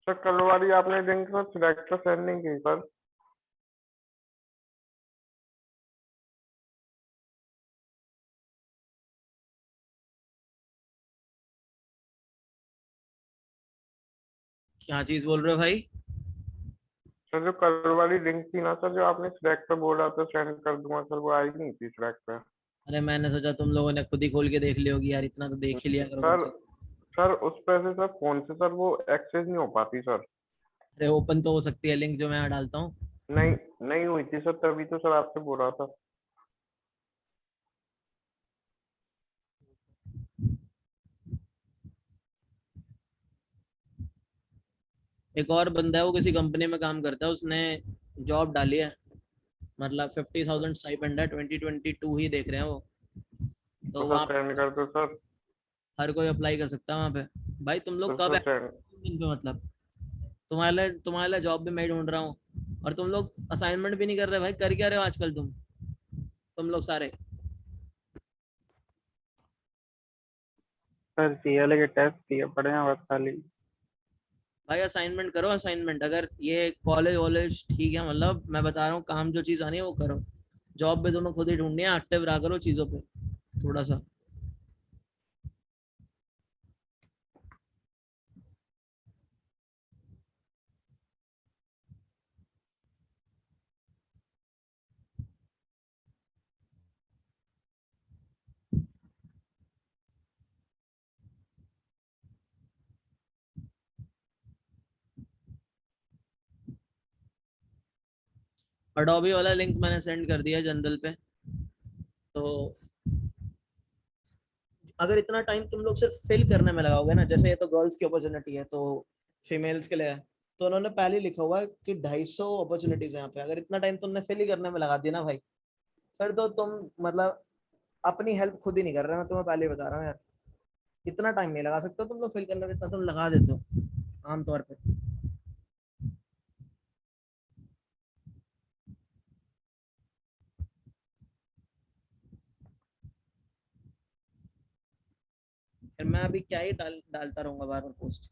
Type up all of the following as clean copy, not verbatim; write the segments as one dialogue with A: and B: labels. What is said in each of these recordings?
A: Sir कल वाली आपने लिंक सर सिलेक्ट सेंड नहीं की सर।
B: क्या चीज बोल रहे हो भाई?
A: सर जो कल वाली लिंक थी ना सर, जो आपने सिलेक्ट पे बोला था सेंड कर दूंगा सर, वो आई नहीं थी सिलेक्ट पे।
B: अरे मैंने सोचा तुम लोगों ने खुद ही खोल के देख ली होगी यार, इतना तो देख ही लिया करो कम
A: सर
B: से कम।
A: सर उस पे से सर फोन से सर वो एक्सेस नहीं हो पाती सर।
B: अरे ओपन तो हो सकती है लिंक जो मैं यहाँ डालता हूँ।
A: नहीं, नहीं हुई थी सर, तभी तो सर आपसे बोल रहा था।
B: एक और बंदा है, वो किसी कंपनी में काम करता है, उसने जॉब डाली है, मतलब 50,000 स्टाइपेंड है, 2022 ही देख रहे हैं वो।
A: तो
B: तो
A: सर
B: वहाँ
A: सेंड कर दो सर।
B: हर कोई अप्लाई कर सकता है वहाँ पे। भाई तुम
A: तो
B: लोग कब
A: सर
B: है
A: सेंड।
B: दिन पे, मतलब तुम्हारे लिए जॉब भी मैं ढूंढ रहा हूँ, और तुम लोग असाइनमेंट भी नहीं कर रहे भाई। कर क्या रहे हो आजकल तुम लोग सारे?
C: सर सीएलए के टेस्ट दिए पड़े हैं बस खाली।
B: भाई असाइनमेंट करो, असाइनमेंट। अगर ये कॉलेज वॉलेज ठीक है, मतलब मैं बता रहा हूँ, काम जो चीज़ आनी है वो करो। जॉब भी तुम्हें खुद ही ढूंढनी है, एक्टिव रहा करो चीज़ों पे थोड़ा सा। अडोबी वाला लिंक मैंने सेंड कर दिया जनरल पे। तो अगर इतना टाइम तुम लोग सिर्फ फिल करने में लगाओगे ना, जैसे ये तो गर्ल्स की अपॉर्चुनिटी है, तो फीमेल्स के लिए है, तो उन्होंने पहले ही लिखा हुआ है कि 250 अपॉर्चुनिटीज है यहाँ पे। अगर इतना टाइम तुमने फिल ही करने में लगा दिया ना भाई, फिर तो तुम मतलब अपनी हेल्प खुद ही नहीं कर रहे। मैं तुम्हें पहले ही बता रहा हूँ यार, इतना टाइम नहीं लगा सकते तुम लोग फिल करने में, इतना तुम लगा देते हो आमतौर पे। फिर मैं अभी क्या ही डालता रहूंगा बार बार पोस्ट।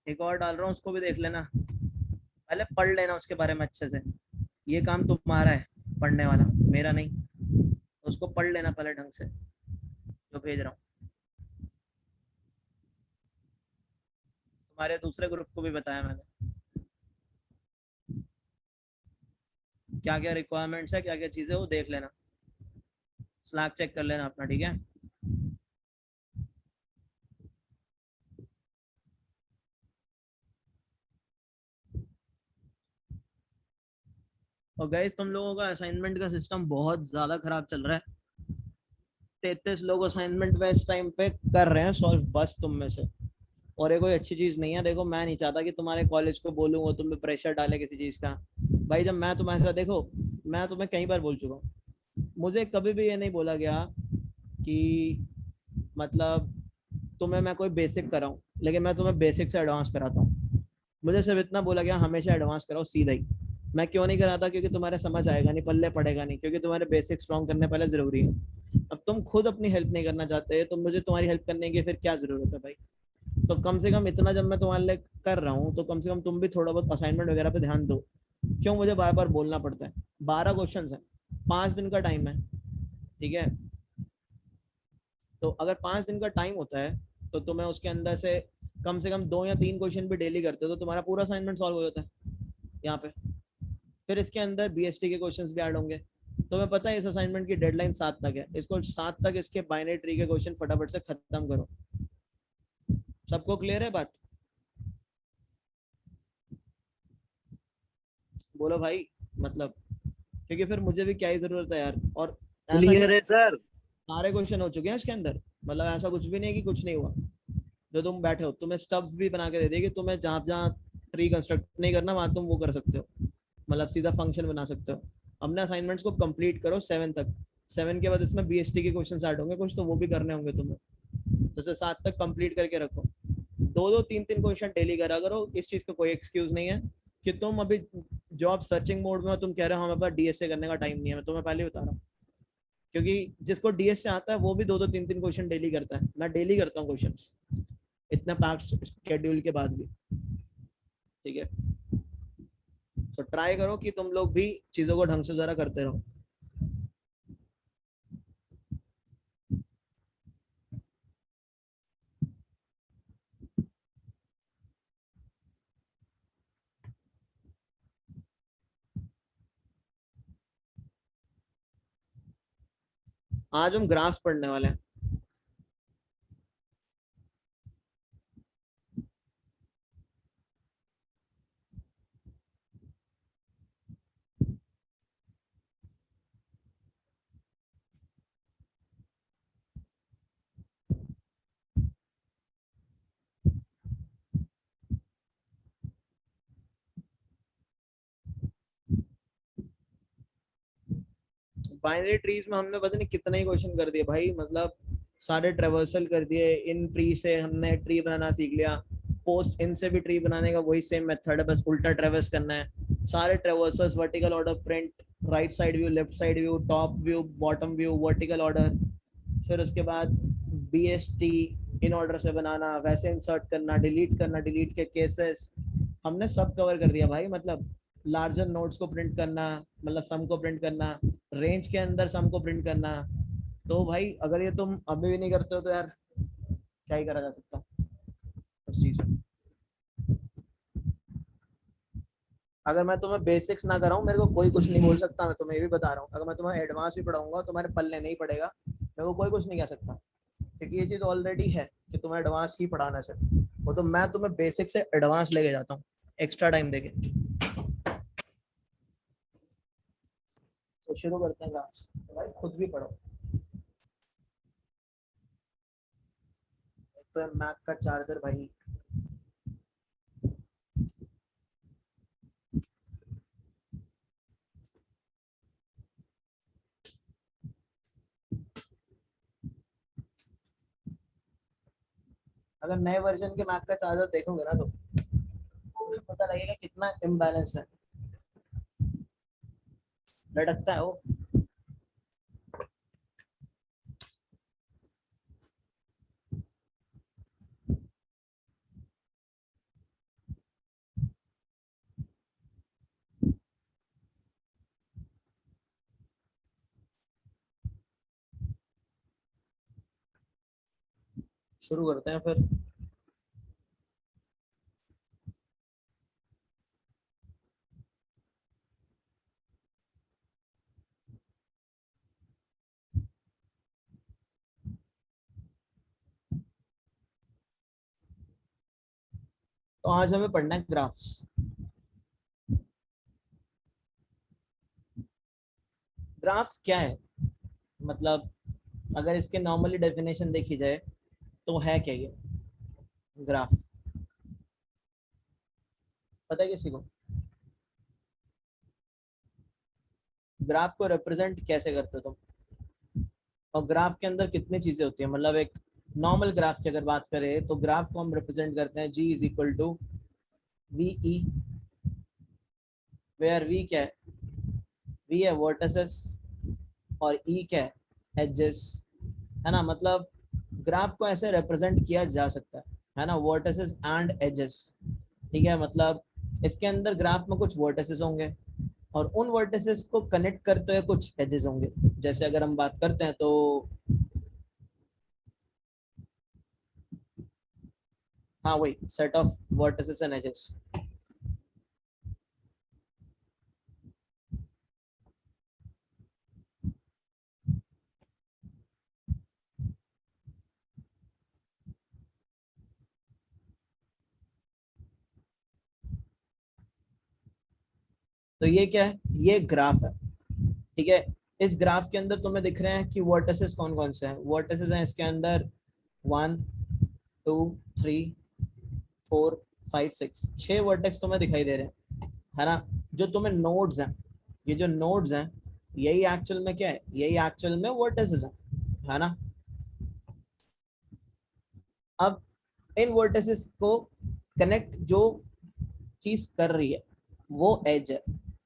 B: एक और डाल रहा हूँ, उसको भी देख लेना। पहले पढ़ लेना उसके बारे में अच्छे से। ये काम तुम्हारा है पढ़ने वाला, मेरा नहीं। तो उसको पढ़ लेना पहले ढंग से, जो भेज रहा हूँ। तुम्हारे दूसरे ग्रुप को भी बताया मैंने क्या क्या रिक्वायरमेंट्स है, क्या क्या चीज़ें, वो देख लेना। स्लैक चेक कर लेना अपना, ठीक है? और गाइस तुम लोगों का असाइनमेंट का सिस्टम बहुत ज़्यादा खराब चल रहा है। 33 लोग असाइनमेंट पे इस टाइम पे कर रहे हैं सॉल्व, बस तुम में से। और ये कोई अच्छी चीज़ नहीं है। देखो मैं नहीं चाहता कि तुम्हारे कॉलेज को बोलूँ वो तुम पे प्रेशर डाले किसी चीज़ का। भाई जब मैं तुम्हारे साथ, देखो मैं तुम्हें कई बार बोल चुका हूँ, मुझे कभी भी ये नहीं बोला गया कि मतलब तुम्हें मैं कोई बेसिक कराऊं, लेकिन मैं तुम्हें बेसिक से एडवांस कराता हूँ। मुझे सिर्फ इतना बोला गया, हमेशा एडवांस कराओ सीधा ही। मैं क्यों नहीं कराता? क्योंकि तुम्हारे समझ आएगा नहीं, पल्ले पड़ेगा नहीं, क्योंकि तुम्हारे बेसिक स्ट्रॉन्ग करने पहले जरूरी है। अब तुम खुद अपनी हेल्प नहीं करना चाहते तो मुझे तुम्हारी हेल्प करने की फिर क्या जरूरत है भाई? तो कम से कम इतना जब मैं तुम्हारे लिए कर रहा हूँ, तो कम से कम तुम भी थोड़ा बहुत असाइनमेंट वगैरह पे ध्यान दो। क्यों मुझे बार बार बोलना पड़ता है? 12 क्वेश्चन है, 5 दिन का टाइम है, ठीक है? तो अगर 5 दिन का टाइम होता है, तो तुम्हें उसके अंदर से कम 2 या 3 क्वेश्चन भी डेली करते हो, तो तुम्हारा पूरा असाइनमेंट सॉल्व हो जाता है यहाँ पे। फिर इसके अंदर बीएसटी के क्वेश्चंस भी ऐड होंगे। तुम्हें पता है इस असाइनमेंट की डेडलाइन 7 तक है, इसको 7 तक इसके बाइनरी ट्री के क्वेश्चन फटाफट से खत्म करो। सबको क्लियर है बात? बोलो भाई। मतलब क्योंकि फिर मुझे भी क्या ही जरूरत है यार। और ऐसा नहीं,
D: क्लियर है सर।
B: सारे क्वेश्चन हो चुके हैं इसके अंदर, मतलब ऐसा कुछ भी नहीं है कि कुछ नहीं हुआ। जो तुम बैठे हो तुम्हें स्टब्स भी बना के दे देगी, तुम्हें जहाँ जहाँ ट्री कंस्ट्रक्ट नहीं करना वहां तुम वो कर सकते हो, मतलब सीधा फंक्शन बना सकते हो। अपने असाइनमेंट्स को कंप्लीट करो 7 तक। 7 के बाद इसमें बीएसटी के क्वेश्चन स्टार्ट होंगे कुछ, तो वो भी करने होंगे तुम्हें। जैसे 7 तक कंप्लीट करके रखो, 2-2 3-3 क्वेश्चन डेली करा करो। इस चीज का कोई एक्सक्यूज नहीं है कि तुम अभी जॉब सर्चिंग मोड में हो, तुम कह रहे हो हमारे पास डीएसए करने का टाइम नहीं है। मैं तुम्हें पहले ही बता रहा हूँ, क्योंकि जिसको डीएसए आता है वो भी 2-2 3-3 क्वेश्चन डेली करता है। मैं डेली करता हूँ क्वेश्चन इतना पैक्ड शेड्यूल के बाद भी। ठीक है, तो ट्राई करो कि तुम लोग भी चीजों को ढंग से जरा करते रहो। आज हम ग्राफ्स पढ़ने वाले हैं। बाइनरी ट्रीज में हमने पता नहीं कितने ही क्वेश्चन कर दिए भाई, मतलब सारे ट्रेवर्सल कर दिए। इन ट्री से हमने ट्री बनाना सीख लिया, पोस्ट इन से भी ट्री बनाने का वही सेम मेथड है, बस उल्टा ट्रेवर्स करना है। सारे traversals vertical order print, right side view, left side view, top view, bottom view, vertical order. फिर उसके बाद बीएसटी इन ऑर्डर से बनाना, वैसे इंसर्ट करना, डिलीट करना, डिलीट के केसेस हमने सब कवर कर दिया भाई। मतलब लार्जर नोट्स को प्रिंट करना, मतलब सम को प्रिंट करना, रेंज के अंदर सम को प्रिंट करना। तो भाई अगर ये तुम अभी भी नहीं करते हो तो यार क्या ही करा जा सकता उस चीज में। अगर मैं तुम्हें बेसिक्स ना कराऊं मेरे को कोई कुछ नहीं बोल सकता। मैं तुम्हें ये भी बता रहा हूँ, अगर मैं तुम्हें एडवांस भी पढ़ाऊंगा तुम्हारे पल्ले नहीं पड़ेगा, मेरे को कोई कुछ नहीं कह सकता, क्योंकि ये चीज ऑलरेडी है कि तुम्हें एडवांस ही पढ़ाना है। वो तो मैं तुम्हें बेसिक से एडवांस लेके जाता हूँ एक्स्ट्रा टाइम देके। तो शुरू करते हैं क्लास, तो भाई खुद भी पढ़ो। एक तो मैक का चार्जर भाई, अगर नए वर्जन के मैक का चार्जर देखोगे ना तो पता लगेगा कितना इम्बैलेंस है, लटकता है वो। शुरू करते हैं फिर। तो आज हमें पढ़ना है ग्राफ्स। ग्राफ्स क्या है, मतलब अगर इसके नॉर्मली डेफिनेशन देखी जाए तो है क्या ये ग्राफ, पता है किसी को? ग्राफ को रिप्रेजेंट कैसे करते हो तुम, और ग्राफ के अंदर कितनी चीजें होती है? मतलब एक नॉर्मल ग्राफ की अगर बात करें तो ग्राफ को हम रिप्रेजेंट करते हैं G is equal to V E, where V क्या है? वी है वर्टिसेस और ई क्या है? एजेस, है ना। मतलब ग्राफ को ऐसे रिप्रेजेंट किया जा सकता है ना, वर्टिसेस एंड एजेस। ठीक है, मतलब इसके अंदर ग्राफ में कुछ वर्टिसेस होंगे और उन वर्टिसेस को कनेक्ट करते हुए कुछ एजेस होंगे। जैसे अगर हम बात करते हैं तो हाँ वही set of vertices and edges. तो ये क्या है? ये ग्राफ है। ठीक है, इस ग्राफ के अंदर तुम्हें दिख रहे हैं कि वर्टिसेस कौन कौन से हैं। वर्टिसेस हैं इसके अंदर 1 2 3 4 5 6, 6 वर्टेक्स तुम्हें दिखाई दे रहे हैं, है ना। जो तुम्हें नोड्स हैं, ये जो नोड्स हैं यही एक्चुअल में क्या है, यही एक्चुअल में वर्टिसेस हैं, है ना। अब इन वर्टिसेस को कनेक्ट जो चीज कर रही है वो एज है।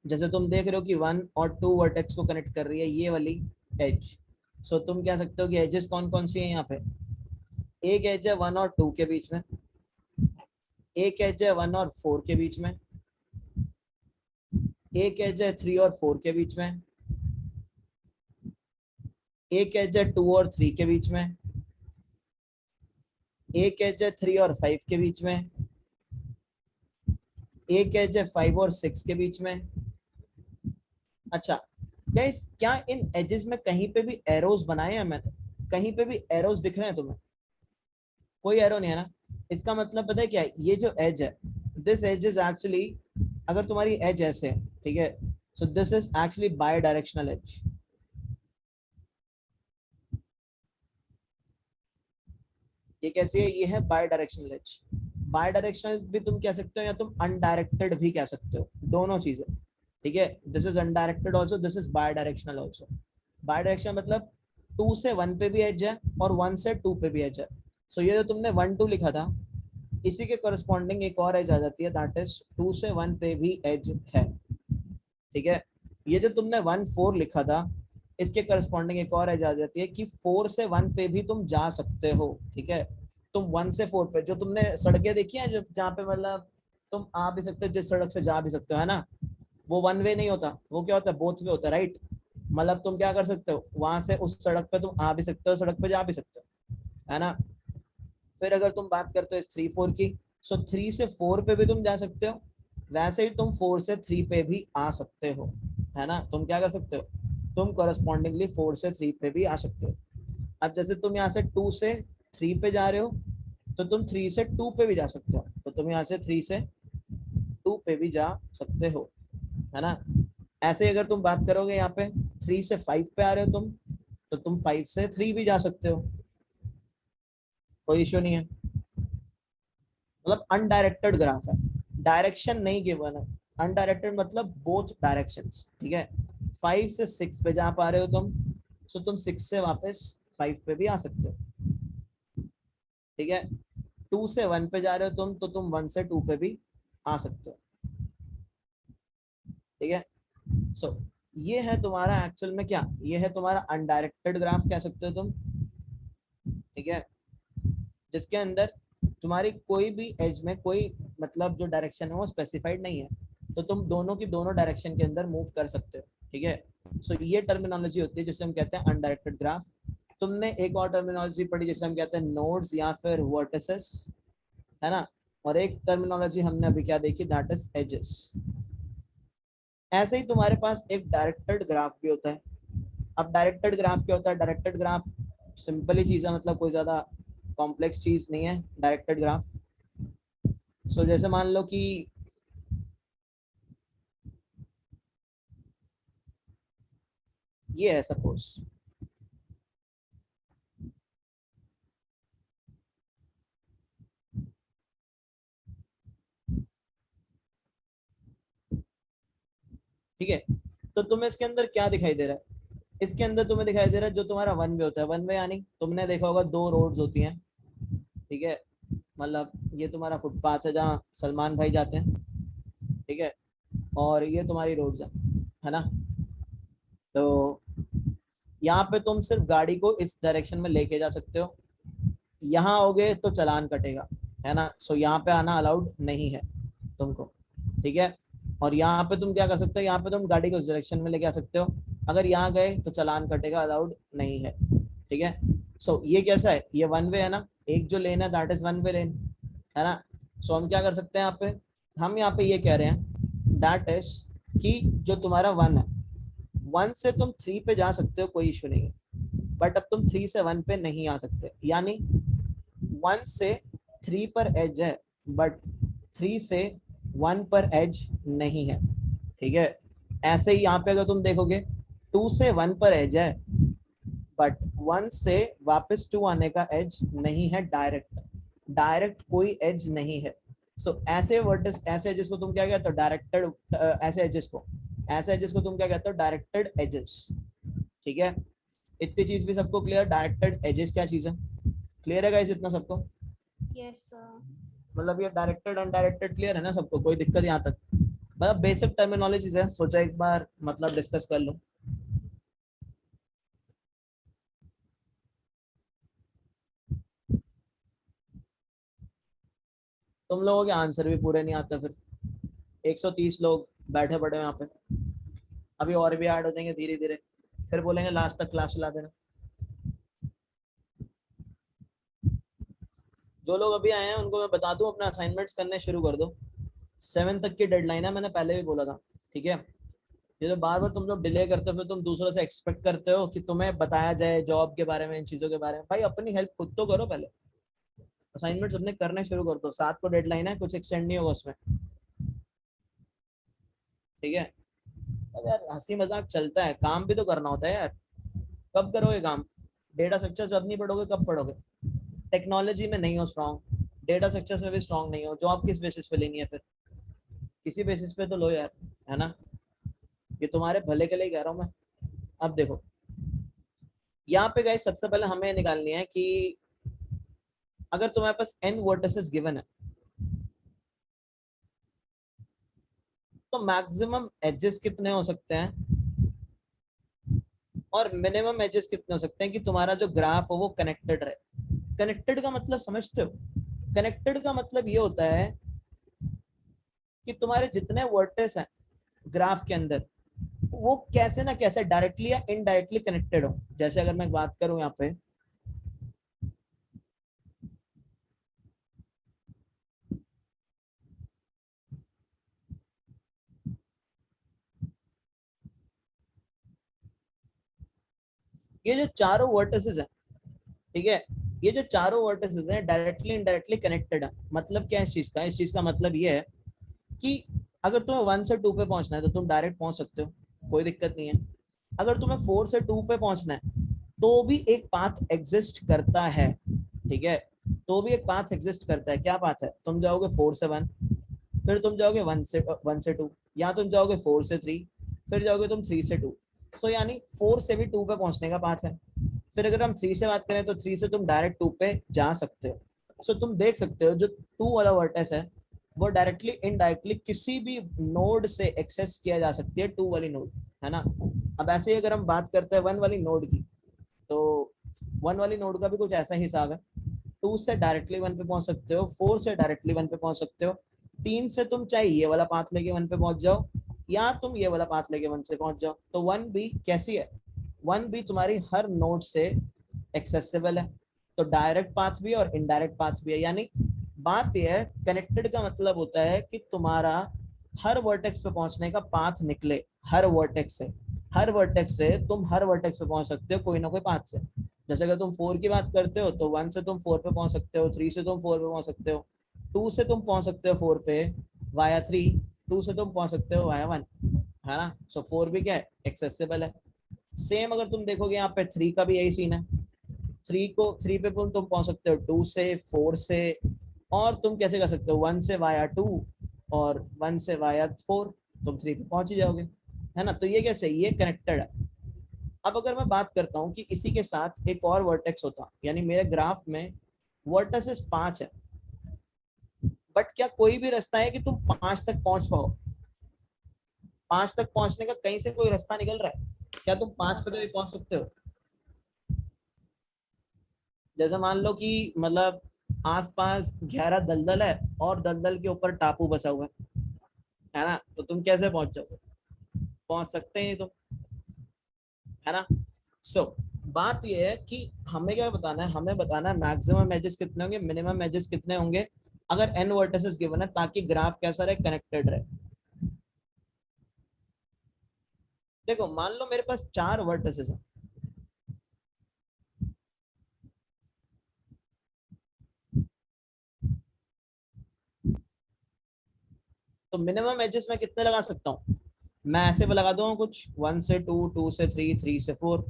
B: जैसे तुम देख रहे हो कि 1 और 2 वर्टेक्स को कनेक्ट कर रही है ये वाली एज। सो तुम कह सकते हो कि एजेस कौन कौन सी हैं यहाँ पे। एक एज है 1 और 2 के बीच में, एक एज है 1 और 4 के बीच में, एक एज है 3 और 4 के बीच में, एक एज है 2 और 3 के बीच में, एक एज है 3 और 5 के बीच में, एक एज है 5 और 6 के बीच में। अच्छा गाइस, क्या इन एजेस में कहीं पे भी एरोज बनाए हैं मैंने? कहीं पे भी एरोज दिख रहे हैं तुम्हें? कोई एरो नहीं है ना। इसका मतलब पता है क्या है, ये जो एज है, दिस एज इज एक्चुअली, अगर तुम्हारी एज ऐसे है, ठीक है, so this is actually bidirectional edge. ये कैसी है, ये है bidirectional edge. Bidirectional भी तुम कह सकते हो या तुम अनडायरेक्टेड भी कह सकते हो, दोनों चीजें, ठीक है। This is undirected also, this is bidirectional also. Bidirectional मतलब 2 से 1 पे भी एज है और 1 से 2 पे भी एज है। सो ये जो तुमने 1 2 लिखा था, इसी के करस्पॉन्डिंग एक और एज आ जाती है, दैट इज 2 से 1 पे भी एज है, ठीक है। ये जो तुमने 1 4 लिखा था, इसके करस्पॉन्डिंग एक और एज आ जाती है कि 4 से 1 पे भी तुम जा सकते हो, ठीक है। तुम 1 से 4 पे, जो तुमने सड़कें देखी हैं जो जहाँ पे मतलब तुम आ भी सकते हो, जिस सड़क से जा भी सकते हो, है ना, वो 1 वे नहीं होता, वो क्या होता है, बोथ वे होता है, राइट। मतलब तुम क्या कर सकते हो, वहां से उस सड़क पे तुम आ भी सकते हो, सड़क पे जा भी सकते हो, है ना। फिर अगर तुम बात करते हो इस 3 4 की, सो 3 से 4 पे भी तुम जा सकते हो, वैसे ही तुम 4 से 3 पे भी आ सकते हो, है ना। तुम क्या कर सकते हो, तुम करस्पॉन्डिंगली 4 से 3 पे भी आ सकते हो। अब जैसे तुम यहाँ से 2 से 3 पे जा रहे हो, तो तुम 3 से 2 पे भी जा सकते हो, तो तुम यहाँ से 3 से 2 पे भी जा सकते हो, है ना। ऐसे अगर तुम बात करोगे यहाँ पे 3 से 5 पे आ रहे हो तुम, तो तुम 5 से 3 भी जा सकते हो, कोई इश्यू नहीं है। मतलब अनडायरेक्टेड ग्राफ है, डायरेक्शन नहीं गिवन है। अनडायरेक्टेड मतलब बोथ डायरेक्शंस, ठीक है। 5 से 6 पे जा पा रहे हो तुम, सो तुम 6 से वापस 5 पे भी आ सकते हो, ठीक है। 2 से 1 पे जा रहे हो तुम, तो तुम 1 से 2 पे भी आ सकते हो, ठीक है। सो ये है तुम्हारा एक्चुअल में क्या, ये है तुम्हारा अनडायरेक्टेड ग्राफ कह सकते हो तुम, ठीक है, जिसके अंदर तुम्हारी कोई भी एज में कोई मतलब जो डायरेक्शन है वो स्पेसिफाइड नहीं है, तो तुम दोनों की दोनों डायरेक्शन के अंदर मूव कर सकते हो, ठीक है। सो ये टर्मिनोलॉजी होती है जिसे हम कहते हैं अनडायरेक्टेड ग्राफ। तुमने एक और टर्मिनोलॉजी पढ़ी जिसे हम कहते हैं नोड्स या फिर वर्टिसेस, है ना। और एक टर्मिनोलॉजी हमने अभी क्या देखी, दैट इज एजेस। ऐसे ही तुम्हारे पास एक डायरेक्टेड ग्राफ भी होता है। अब डायरेक्टेड ग्राफ क्या होता है, डायरेक्टेड ग्राफ सिंपली चीज है, मतलब कोई ज्यादा कॉम्प्लेक्स चीज नहीं है डायरेक्टेड ग्राफ। सो जैसे मान लो कि ये है सपोज, ठीक है। तो तुम्हें इसके अंदर क्या दिखाई दे रहा है, इसके अंदर तुम्हें दिखाई दे रहा है जो तुम्हारा 1 वे होता है। 1 वे यानी तुमने देखा होगा 2 रोड्स होती हैं, ठीक है। मतलब ये तुम्हारा फुटपाथ है जहाँ सलमान भाई जाते हैं, ठीक है, और ये तुम्हारी रोड्स है ना। तो यहाँ पे तुम सिर्फ गाड़ी को इस डायरेक्शन में लेके जा सकते हो, यहाँ आओगे तो चालान कटेगा, है ना। सो यहाँ पे आना अलाउड नहीं है तुमको, ठीक है। और यहाँ पे तुम क्या कर सकते हो, यहाँ पे तुम गाड़ी को उस डायरेक्शन में लेके आ सकते हो, अगर यहाँ गए तो चालान कटेगा, अलाउड नहीं है, ठीक है। सो ये कैसा है, ये 1 वे है ना, एक जो लेन है दैट इज 1 वे लेन, है ना। सो हम क्या कर सकते हैं यहाँ पे, हम यहाँ पे ये कह रहे हैं दैट इज कि जो तुम्हारा 1 है, 1 से तुम 3 पे जा सकते हो, कोई इशू नहीं है, बट अब तुम 3 से 1 पे नहीं आ सकते। यानी 1 से 3 पर एज है, बट 3 से 1 पर एज नहीं है, ठीक है। ऐसे ही यहाँ पे अगर तुम देखोगे 2 से 1 पर एज है, बट 1 से वापस 2 आने का एज नहीं है डायरेक्ट, डायरेक्ट कोई एज नहीं है। सो ऐसे वर्टिस, ऐसे एजेस को तुम क्या कहते हो, डायरेक्टेड, ऐसे एजेस को तुम क्या कहते हो, डायरेक्टेड एजेस। ठीक है, इतनी चीज भी सबको क्लियर, डायरेक्टेड एजेस क्या चीज है, क्लियर है गाइस इतना सबको?
D: Yes sir.
B: मतलब ये डायरेक्टेड अनडायरेक्टेड क्लियर है ना सबको, कोई दिक्कत यहाँ तक? मतलब बेसिक टर्मिनोलॉजीज है, सोचा एक बार मतलब डिस्कस कर लो। तुम लोगों के आंसर भी पूरे नहीं आते फिर, 130 लोग बैठे पड़े हैं यहाँ पे, अभी और भी ऐड हो जाएंगे धीरे धीरे, फिर बोलेंगे लास्ट तक क्लास चला देना। जो लोग अभी आए हैं उनको मैं बता दूं, अपना असाइनमेंट्स करने शुरू कर दो, 7 तक की डेडलाइन है, मैंने पहले भी बोला था। ठीक है, ये तो बार बार तुम लोग डिले करते हो, फिर तुम दूसरों से एक्सपेक्ट करते हो कि तुम्हें बताया जाए जॉब के बारे में, इन चीजों के बारे में। भाई अपनी हेल्प खुद तो करो पहले, असाइनमेंट्स अपने करने शुरू कर दो, 7 को डेडलाइन है, कुछ एक्सटेंड नहीं होगा उसमें। ठीक है, अब यार हंसी मजाक चलता है, काम भी तो करना होता है यार, कब करोगे काम? डेटा स्ट्रक्चर जब नहीं पढ़ोगे कब पढ़ोगे? टेक्नोलॉजी में नहीं हो स्ट्रांग, डेटा स्ट्रक्चर्स में भी स्ट्रांग नहीं हो, जॉब किस बेसिस पे लेनी है फिर? किसी बेसिस पे तो लो यार, है ना? ये तुम्हारे भले के लिए कह रहा हूँ मैं। अब देखो यहाँ पे गाइस, सबसे पहले हमें निकालनी है कि अगर तुम्हारे पास n वर्टिसेस गिवन है तो मैक्सिमम एजेस कितने हो सकते हैं और मिनिमम एजेस कितने हो सकते हैं कि तुम्हारा जो ग्राफ हो वो कनेक्टेड रहे। कनेक्टेड का मतलब समझते हो? कनेक्टेड का मतलब ये होता है कि तुम्हारे जितने वर्टेस हैं ग्राफ के अंदर वो कैसे ना कैसे डायरेक्टली या इनडायरेक्टली कनेक्टेड हो। जैसे अगर मैं बात करूं यहाँ पे, ये जो चारों वर्टिसेस हैं, ठीक है, ये जो चारों वर्टिसेस हैं डायरेक्टली इनडायरेक्टली कनेक्टेड है। मतलब क्या है इस चीज का? इस चीज का मतलब ये है कि अगर तुम्हें 1 से 2 पे पहुंचना है तो तुम डायरेक्ट पहुंच सकते हो, कोई दिक्कत नहीं है। अगर तुम्हें 4 से 2 पे पहुंचना है तो भी एक पाथ एग्जिस्ट करता है। ठीक है, तो भी एक पाथ एग्जिस्ट करता है। क्या पाथ है? तुम जाओगे 4 से 1, फिर तुम जाओगे 1 से 2, या तुम जाओगे 4 से 3, फिर जाओगे तुम 3 से 2। सो यानी 4 से भी 2 पे पहुंचने का पाथ है। फिर अगर हम 3 से बात करें तो 3 से तुम डायरेक्ट 2 पे जा सकते हो। सो तुम देख सकते हो जो 2 वाला वर्टेक्स है वो डायरेक्टली इनडायरेक्टली किसी भी नोड से एक्सेस किया जा सकती है, 2 वाली नोड, है ना? अब ऐसे ही अगर हम बात करते हैं 1 वाली नोड की, तो 1 वाली नोड का भी कुछ ऐसा ही हिसाब है। 2 से डायरेक्टली 1 पे पहुंच सकते हो, 4 से डायरेक्टली 1 पे पहुंच सकते हो, 3 से तुम चाहे ये वाला पाथ लेके 1 पे पहुंच जाओ या तुम ये वाला पाथ लेके 1 से पहुंच जाओ। तो 1 भी कैसी है? 1 भी तुम्हारी हर नोड से एक्सेसिबल है, तो डायरेक्ट पाथ भी और इनडायरेक्ट पाथ भी है। यानी बात यह है, कनेक्टेड का मतलब होता है कि तुम्हारा हर वर्टेक्स पे पहुंचने का पाथ निकले, हर वर्टेक्स से, हर वर्टेक्स से तुम हर वर्टेक्स पे पहुंच सकते हो कोई ना कोई पाथ से। जैसे अगर तुम 4 की बात करते हो तो 1 से तुम 4 पे पहुंच सकते हो, 3 से तुम 4 पे पहुंच सकते हो, 2 से तुम पहुंच सकते हो 4 पे वाया 3, 2 से तुम पहुंच सकते हो वाया 1, है ना? सो 4 भी क्या है? एक्सेसिबल है। सेम अगर तुम देखोगे यहाँ पे 3 का भी यही सीन है। 3 पे तुम पहुंच सकते हो 2 से, 4 से, और तुम कैसे कर सकते हो 1 से वाया 2 और 1 से वाया 4, तुम 3 पे पहुंच ही जाओगे, है ना? तो ये कैसे? ये कनेक्टेड है। अब अगर मैं बात करता हूँ कि इसी के साथ एक और वर्टेक्स होता, यानी मेरे ग्राफ में वर्टेक्सेस 5 है, बट क्या कोई भी रास्ता है कि तुम 5 तक पहुंच पाओ? 5 तक पहुंचने का कहीं से कोई रास्ता निकल रहा है? क्या तुम 5 पे कभी पहुंच सकते हो? जैसे मान लो कि मतलब आसपास गहरा दलदल है और दलदल के ऊपर टापू बसा हुआ है ना? तो तुम कैसे पहुंच जाओगे? पहुंच सकते ही नहीं तुम, है ना? सो बात यह है कि हमें क्या बताना है, हमें बताना है मैक्सिमम एजेस कितने होंगे, मिनिमम एजेस कितने होंगे अगर n वर्टिसेस गिवन है, ताकि ग्राफ कैसा रहे? कनेक्टेड रहे। देखो मान लो मेरे पास 4 वर्टिसेस है, तो मिनिमम एजेस मैं कितने लगा सकता हूँ? मैं ऐसे भी लगा दूंगा कुछ 1 से 2, 2 से 3, 3 से 4,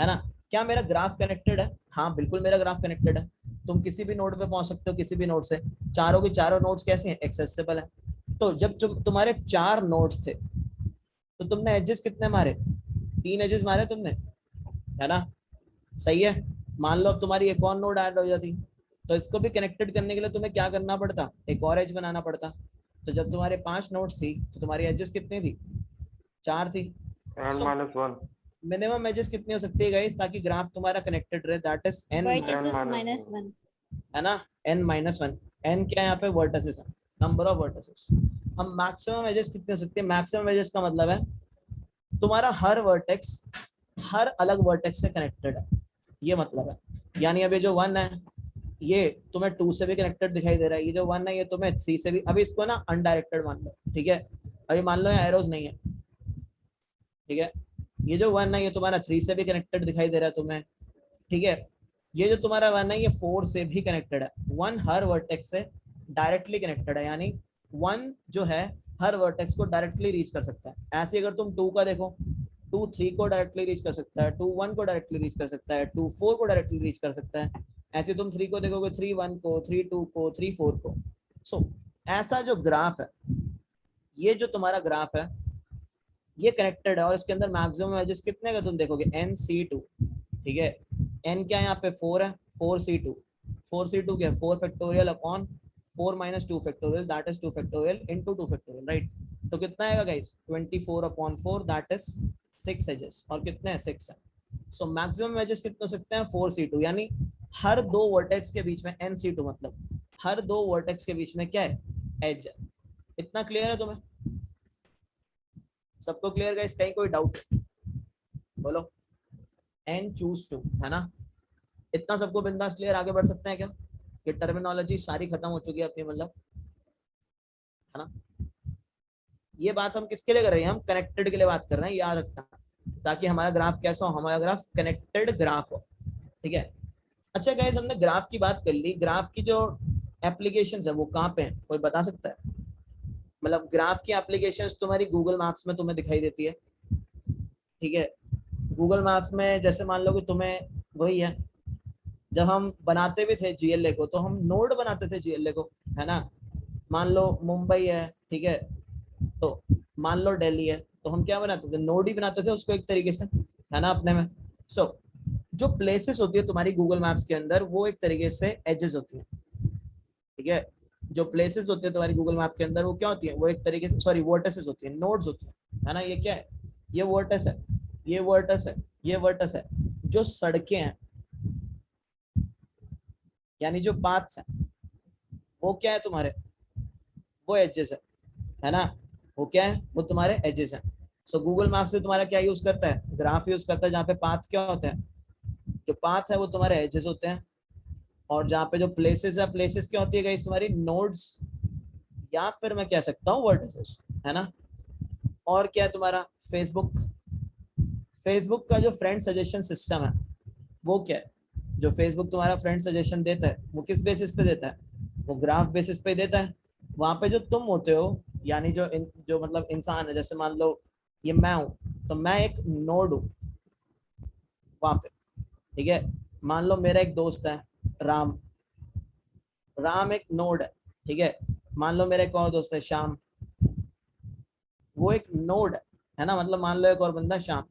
B: है ना। क्या मेरा ग्राफ कनेक्टेड है? हाँ बिल्कुल मेरा ग्राफ कनेक्टेड है। तुम किसी भी नोड पे पहुंच सकते हो, किसी भी नोड से। चारों की चारों नोड्स कैसे हैं? एक्सेसिबल है। तो जब तुम्हारे 4 नोड्स थे तो तुमने एजेस कितने मारे? 3 एजेस मारे तुमने, है ना। सही है। मान लो अब तुम्हारी एक और नोड ऐड हो जाती, तो इसको भी कनेक्टेड करने के लिए तुम्हें क्या करना पड़ता? एक और एज बनाना पड़ता। तो जब तुम्हारे 5 नोड्स थी तो तुम्हारी एजेस कितनी थी? 4 थी।
A: n
B: सो
A: minus 1
B: मिनिमम एजेस कितनी हो सकती है गाइस, ताकि ग्राफ तुम्हारा कनेक्टेड रहे? That is n,
D: vertices
A: n
D: minus
A: minus
D: 1.
B: है ना, n-1। n क्या है यहाँ पे? वर्टिसेस है, नंबर ऑफ वर्टिसेस। हम मैक्सिमम एजेस कितनी हो सकती है? मैक्सिमम एजेस का मतलब है तुम्हारा हर वर्टेक्स हर अलग वर्टेक्स से कनेक्टेड है, ये मतलब है। यानी अभी जो 1 है ये तुम्हें 2 से भी कनेक्टेड दिखाई दे रहा है, ये जो 1 है ये तुम्हें 3 से भी। अभी इसको ना अनडायरेक्टेड मान लो, ठीक है। अभी मान लो एरोज नहीं है, ठीक है। ये जो 1 है ये तुम्हारा 3 से भी कनेक्टेड दिखाई दे रहा है तुम्हें, ठीक है। ये जो तुम्हारा 1 है ये 4 से भी कनेक्टेड है। 1 हर वर्टेक्स से डायरेक्टली कनेक्टेड है, यानी 1 जो है हर वर्टेक्स को डायरेक्टली रीच कर सकता है। ऐसे अगर तुम 2 का देखो, 2 3 को डायरेक्टली रीच कर सकता है, 2 1 को डायरेक्टली रीच कर सकता है, 2 4 को डायरेक्टली रीच कर सकता है। ऐसे तुम 3 को देखोगे, 3 1 को, 3 2 को, 3 4 को। सो ऐसा जो ग्राफ है, ये जो तुम्हारा ग्राफ है ये कनेक्टेड है, और इसके अंदर मैक्सिमम एजेस कितने का तुम देखोगे? NC2, ठीक है। n क्या है यहाँ पे? 4 है, 4C2। 4C2 क्या है? 4 factorial upon 4 minus 2 factorial, that is 2 factorial into 2 factorial, right. तो कितना आएगा guys? 24 upon 4, that is 6 edges. और कितने हैं? 6 है। सो मैक्सिमम एजेस कितने हो सकते हैं? 4C2। यानी हर दो वर्टेक्स के बीच में NC2 मतलब हर दो वर्टेक्स के बीच में क्या है? एज है। इतना क्लियर है तुम्हें? सबको क्लियर गाइस? कहीं कोई डाउट? बोलो। n choose 2, है ना। इतना सबको बिंदास क्लियर? आगे बढ़ सकते हैं क्या? ये टर्मिनोलॉजी सारी खत्म हो चुकी है अपनी, मतलब, है ना। ये बात हम किसके लिए कर रहे हैं? हम कनेक्टेड के लिए बात कर रहे हैं, याद रखना, ताकि हमारा ग्राफ कैसा हो? हमारा ग्राफ कनेक्टेड ग्राफ हो, ठीक है। अच्छा गाइस, हमने ग्राफ की बात कर ली। ग्राफ की जो एप्लीकेशंस है वो कहाँ पे हैं? कोई बता सकता है? मतलब ग्राफ की एप्लीकेशंस तुम्हारी गूगल मैप्स में तुम्हें दिखाई देती है, ठीक है। गूगल मैप्स में जैसे मान लो कि तुम्हें वही है, जब हम बनाते भी थे GLA को तो हम नोड बनाते थे GLA को, है ना। मान लो मुंबई है, ठीक है, तो मान लो दिल्ली है, तो हम क्या बनाते थे? नोड ही बनाते थे उसको एक तरीके से, है ना, अपने में। सो जो प्लेसेस होती है तुम्हारी गूगल मैप्स के अंदर वो एक तरीके से एजेस होती है, ठीक है। जो प्लेसेस होते हैं तुम्हारी गूगल मैप के अंदर वो क्या होती है? वो एक तरीके से, सॉरी, वर्टिसेस होती है, नोड्स होती है ना। ये क्या है? ये वर्टिस है, ये वर्टिस है, ये वर्टिस है। जो सड़कें हैं यानी जो पाथ्स हैं वो क्या है तुम्हारे? वो एजेस है ना। वो क्या है? वो तुम्हारे एजेस हैं। सो गूगल मैप्स में तुम्हारा क्या यूज करता है? ग्राफ यूज करता है, जहाँ पे पाथ क्या होते हैं? जो पाथ है वो तुम्हारे एजेस होते हैं। और जहाँ पे जो प्लेसेस है, प्लेसेस क्या होती है गाइस? तुम्हारी नोड्स, या फिर मैं कह सकता हूँ वर्टिसेस, है ना। और क्या है तुम्हारा? फेसबुक। फेसबुक का जो फ्रेंड सजेशन सिस्टम है वो क्या है? जो फेसबुक तुम्हारा फ्रेंड सजेशन देता है वो किस बेसिस पे देता है? वो ग्राफ बेसिस पे देता है। वहां पे जो तुम होते हो, यानी जो मतलब इंसान है, जैसे मान लो ये मैं हूँ, तो मैं एक नोड हूँ वहां पे, ठीक है। मान लो मेरा एक दोस्त है राम, राम एक नोड है, ठीक है। मान लो मेरा एक और दोस्त है श्याम, वो एक नोड है ना। मतलब मान लो एक और बंदा श्याम,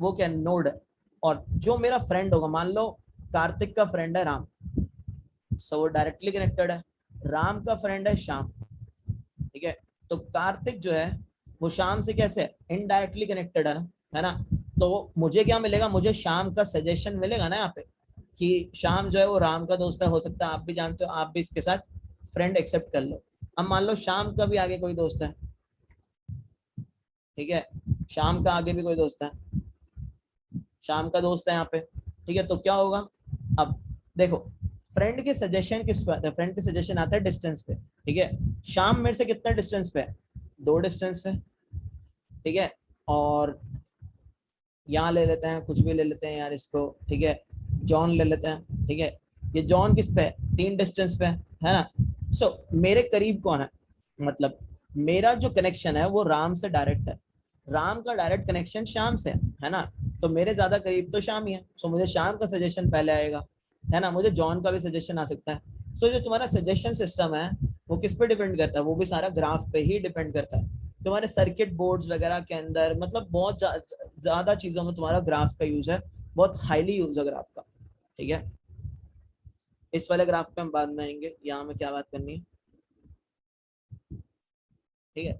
B: वो क्या? नोड है। और जो मेरा फ्रेंड होगा, मान लो कार्तिक का फ्रेंड है राम, सो वो डायरेक्टली कनेक्टेड है। राम का फ्रेंड है श्याम, ठीक है। तो कार्तिक जो है वो श्याम से कैसे? इनडायरेक्टली कनेक्टेड है ना, है ना। तो मुझे क्या मिलेगा? मुझे श्याम का सजेशन मिलेगा ना यहाँ पे, कि श्याम जो है वो राम का दोस्त है। हो सकता है आप भी जानते हो, आप भी इसके साथ फ्रेंड एक्सेप्ट कर लो। अब मान लो श्याम का भी आगे कोई दोस्त है, ठीक है। श्याम का आगे भी कोई दोस्त है, श्याम का दोस्त है यहाँ पे, ठीक है। तो क्या होगा? अब देखो, फ्रेंड के सजेशन किस पे आते हैं? फ्रेंड के सजेशन आता है डिस्टेंस पे, ठीक है। श्याम मेरे से कितना डिस्टेंस पे है? 2 डिस्टेंस पे, ठीक है। और यहाँ ले लेते हैं, कुछ भी ले लेते हैं यार इसको, ठीक है। जॉन ले लेते हैं, ठीक है। ये जॉन किस पे है? 3 डिस्टेंस पे है ना। सो मेरे करीब कौन है? मतलब मेरा जो कनेक्शन है वो राम से डायरेक्ट है। राम का डायरेक्ट कनेक्शन श्याम से है ना, तो मेरे ज्यादा करीब तो श्याम ही है, सो मुझे श्याम का सजेशन पहले आएगा, है ना, मुझे जॉन का भी सजेशन आ सकता है। सो जो तुम्हारा सजेशन सिस्टम है वो किस पे डिपेंड करता है, वो भी सारा ग्राफ पे ही डिपेंड करता है। तुम्हारे सर्किट बोर्ड्स वगैरह के अंदर मतलब बहुत ज्यादा चीजों में तुम्हारा ग्राफ का यूज है, बहुत हाईली यूज है ग्राफ का, ठीक है। इस वाले ग्राफ पे हम बाद में आएंगे, यहाँ में क्या बात करनी है, ठीक है।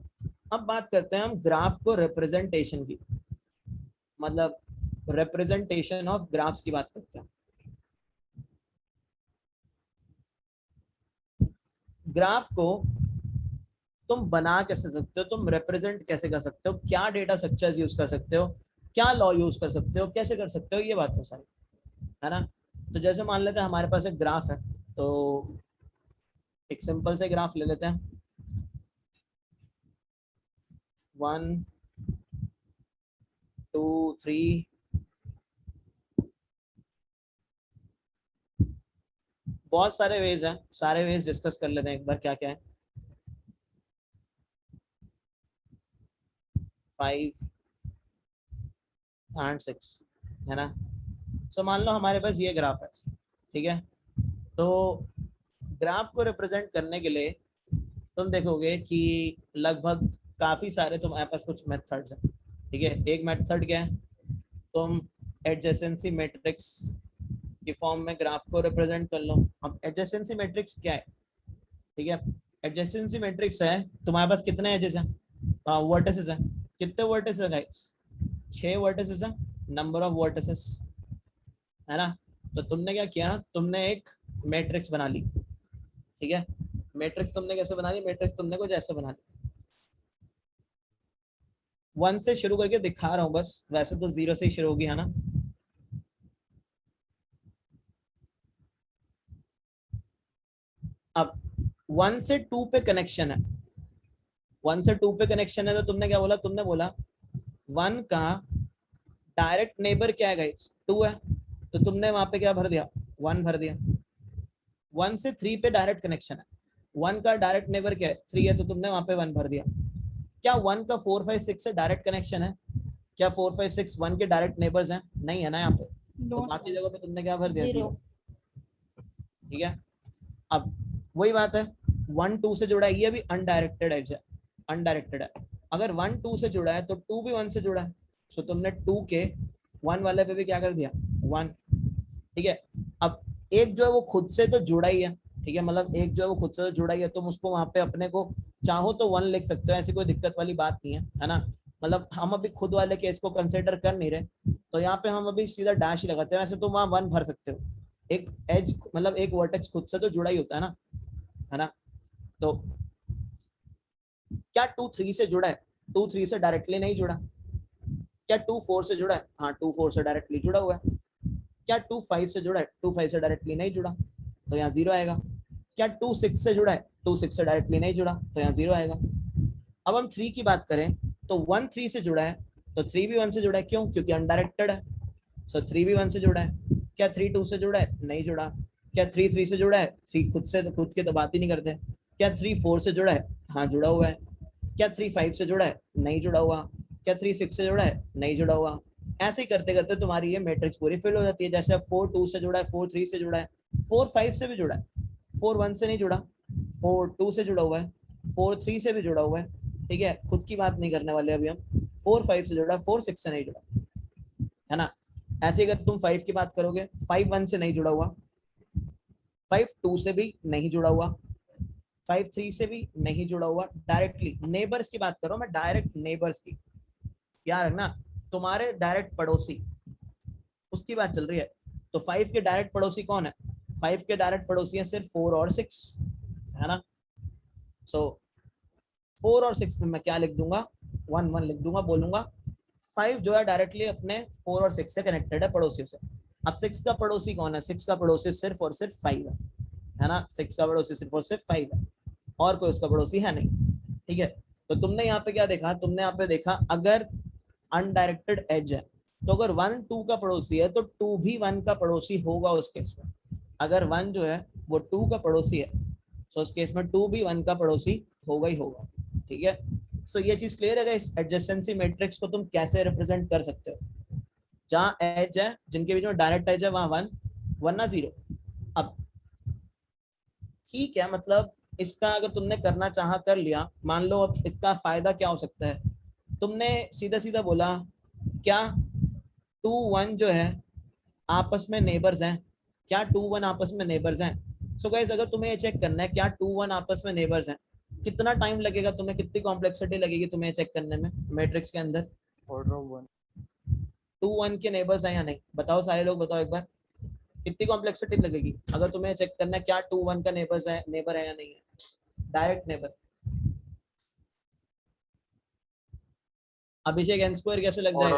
B: अब बात करते हैं हम ग्राफ को रिप्रेजेंटेशन की, मतलब रिप्रेजेंटेशन ऑफ ग्राफ्स की बात करते हैं। ग्राफ को तुम बना कैसे सकते हो, तुम रिप्रेजेंट कैसे कर सकते हो, क्या डेटा स्ट्रक्चर्स यूज कर सकते हो, क्या लॉ यूज कर सकते हो, कैसे कर सकते हो, ये बात है सारी, है ना। तो जैसे मान लेते हैं हमारे पास एक ग्राफ है, तो एक सिंपल से ग्राफ ले लेते हैं, 1 2 3, बहुत सारे वेज हैं, सारे वेज डिस्कस कर लेते हैं एक बार क्या क्या है। 5 and 6 है ना। सो मान लो हमारे पास ये ग्राफ है, ठीक है। तो ग्राफ को रिप्रेजेंट करने के लिए तुम देखोगे कि लगभग काफी सारे तुम्हारे पास कुछ मेथड्स हैं, ठीक है। एक मेथड क्या है, तुम एडजेसेंसी मैट्रिक्स की फॉर्म में ग्राफ को रिप्रेजेंट कर लो। अब एडजेसेंसी मैट्रिक्स क्या है, ठीक है। एडजेसेंसी मैट्रिक्स है तुम्हारे पास कितने एजेस हैं, वर्टिसेस हैं, कितने वर्टिसेस हैं गाइस, 6 वर्टिसेस हैं, नंबर ऑफ वर्टिसेस, है ना। तो तुमने क्या किया, तुमने एक मैट्रिक्स बना ली, ठीक है। मैट्रिक्स तुमने कैसे बना ली, मैट्रिक्स तुमने कुछ ऐसे बना ली, 1 से शुरू करके दिखा रहा हूं बस, वैसे तो 0 से ही शुरू होगी, है ना। अब 1 से 2 पे कनेक्शन है, 1 से 2 पे कनेक्शन है, तो तुमने क्या बोला, तुमने बोला 1 का डायरेक्ट नेबर क्या है गाइस, 2 है, तो तुमने वहां पे क्या भर दिया, 1 भर दिया। 1 से 3 पे डायरेक्ट कनेक्शन है, 1 का डायरेक्ट नेबर क्या है, 3 है, तो तुमने वहां पे 1 भर दिया। क्या 1 का 4 5 6 से डायरेक्ट कनेक्शन है, क्या 4 5 6 1 के डायरेक्ट नेबर्स हैं, नहीं है ना यहाँ पे, तो बाकी जगह पे तुमने क्या भर दिया, 0, ठीक है। अब वही बात है, 1 2 से जुड़ा है, ये भी अनडायरेक्टेड एज है, अनडायरेक्टेड है। अगर 1 2 से जुड़ा है तो 2 भी 1 से जुड़ा है, सो तुमने 2 के 1 वाले पे भी क्या कर दिया, 1, ठीक है। अब एक जो है वो खुद से तो जुड़ा ही है, ठीक है, मतलब एक जो है वो खुद से तो जुड़ा ही है, तुम उसको वहां पे अपने को चाहो तो 1 लिख सकते हो, ऐसी कोई दिक्कत वाली बात नहीं है ना। मतलब हम अभी खुद वाले केस को कंसिडर कर नहीं रहे, तो यहाँ पे हम अभी सीधा डैश ही लगाते हैं, वैसे तो वहां 1 भर सकते हो, एक एज मतलब एक वर्टेक्स खुद से तो जुड़ा ही होता है ना। तो क्या 2 3 से जुड़ा है, 2 3 से डायरेक्टली नहीं जुड़ा। क्या 2 4 से जुड़ा है, हाँ 2 4 से डायरेक्टली जुड़ा हुआ है। क्या 2 5 से जुड़ा है, 2 5 से डायरेक्टली नहीं जुड़ा, तो यहाँ 0 आएगा। क्या 2 6 से जुड़ा है, 2 6 से डायरेक्टली नहीं जुड़ा, तो यहाँ 0 आएगा। अब हम 3 की बात करें तो 1 3 से जुड़ा है, तो 3 भी 1 से जुड़ा है, क्यों, क्योंकि अनडायरेक्टेड है, सो 3 भी 1 से जुड़ा है। क्या 3 2 से जुड़ा है, नहीं जुड़ा। क्या 3 3 से जुड़ा है, 3 खुद से, खुद की तो बात ही नहीं करते। क्या 3 4 से जुड़ा है, हाँ जुड़ा हुआ है। क्या 3 5 से जुड़ा है, नहीं जुड़ा हुआ। क्या 3 6 से जुड़ा है, नहीं जुड़ा हुआ। ऐसे ही करते करते तुम्हारी ये मैट्रिक्स पूरी फिल हो जाती है। जैसे 4 2 से जुड़ा है, 4 3 से जुड़ा है, 4 5 से भी जुड़ा है, 4 1 से नहीं जुड़ा, 4 2 से जुड़ा हुआ है, 4 3 से भी जुड़ा हुआ है, ठीक है। खुद की बात नहीं करने वाले अभी हम, 4 5 से जुड़ा, 4 6 से नहीं जुड़ा, है ना। ऐसे अगर तुम 5 की बात करोगे, 5 1 से नहीं जुड़ा हुआ, 5 2 से भी नहीं जुड़ा हुआ, 5 3 से भी नहीं जुड़ा हुआ। डायरेक्टली नेबर्स की बात करो मैं, डायरेक्ट नेबर्स की, यार है ना, तुम्हारे डायरेक्ट पड़ोसी, उसकी बात चल रही है। तो 5 के डायरेक्ट पड़ोसी कौन है, 5 के डायरेक्ट पड़ोसी है सिर्फ 4 और 6, है ना। सो 4 और 6 में मैं क्या लिख दूंगा, 1 1 लिख दूंगा, बोलूंगा 5 जो है डायरेक्टली अपने 4 और 6 से कनेक्टेड है, पड़ोसियों से। अब 6 का पड़ोसी कौन है, 6 का पड़ोसी सिर्फ और सिर्फ 5 है ना। 6 का पड़ोसी सिर्फ और सिर्फ 5 है, और कोई उसका पड़ोसी है नहीं, ठीक है। तो तुमने यहाँ पे क्या देखा, तुमने यहाँ पे देखा अगर अनडायरेक्टेड एज है, तो अगर 1 2 का पड़ोसी है तो 2 भी 1 का पड़ोसी होगा उस केस में। अगर 1 जो है वो 2 का पड़ोसी है, तो उस केस में 2 भी 1 का पड़ोसी होगा ही होगा, ठीक है। सो ये चीज क्लियर है इस एडजेसेंसी मैट्रिक्स को तुम कैसे रिप्रेजेंट कर सकते हो। जहां एज है, जिनके बीच में डायरेक्ट एज है, वहां 1 वरना 0। अब ठीक है, मतलब इसका अगर तुमने करना चाहा कर लिया, मान लो। अब इसका फायदा क्या हो सकता है, तुमने सीधा सीधा बोला क्या 2 1 जो है आपस में नेबर्स हैं, क्या 2 1 आपस में नेबर्स हैं। सो गाइस, अगर तुम्हें ये चेक करना है क्या 2 1 आपस में नेबर्स हैं, कितना टाइम लगेगा तुम्हें, कितनी कॉम्प्लेक्सिटी लगेगी तुम्हें चेक करने में मैट्रिक्स के अंदर।
A: ऑर्डर ऑफ 1
B: 2 1 के नेबर्स हैं या नहीं, बताओ सारे लोग, बताओ एक बार, कितनी कॉम्प्लेक्सिटी लगेगी अगर तुम्हें चेक करना है क्या 2 1 का नेबर है या नहीं है, डायरेक्ट नेबर। अभिषेक एन स्क्वायर कैसे लग जाएगा?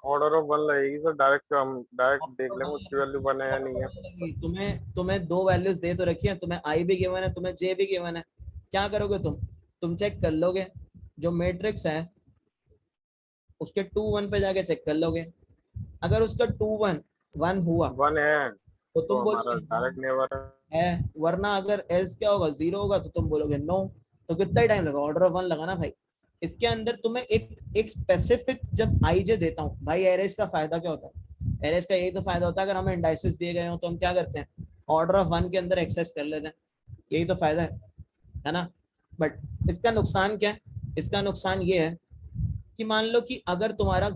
A: ऑर्डर ऑफ 1 लगेगी सर। डायरेक्ट हम डायरेक्ट देख लेंगे उसकी वैल्यू 1 है या नहीं है।
B: तुम्हें दो वैल्यूज दे तो रखी है, तुम्हें आई भी गिवन है, तुम्हें जे भी गिवन है। क्या करोगे तुम चेक कर लोगे जो मैट्रिक्स है उसके 2 1 पे जाके चेक कर लोगे। अगर उसका 2 1 1 हुआ
A: 1 है
B: तो
A: तो
B: तुम
A: हमारा
B: बोलोगे
A: डायरेक्ट नेबर है।
B: है, वरना अगर एल्स क्या होगा, 0 होगा तो तुम बोलोगे नो। तो कितना ही टाइम लगा, ऑर्डर ऑफ 1 लगाना भाई। इसके अंदर तुम्हें एक स्पेसिफिक जब आई जे देता हूँ भाई, एरेज का फायदा क्या होता है, एरेज का यही तो फायदा होता है, अगर हमें इंडाइसेस दिए गए हो तो हम क्या करते हैं, ऑर्डर ऑफ 1 के अंदर एक्सेस कर लेते हैं। यही तो फायदा है ना। बट इसका नुकसान क्या है, इसका नुकसान ये है कि मान लो कि अगर तुम्हारे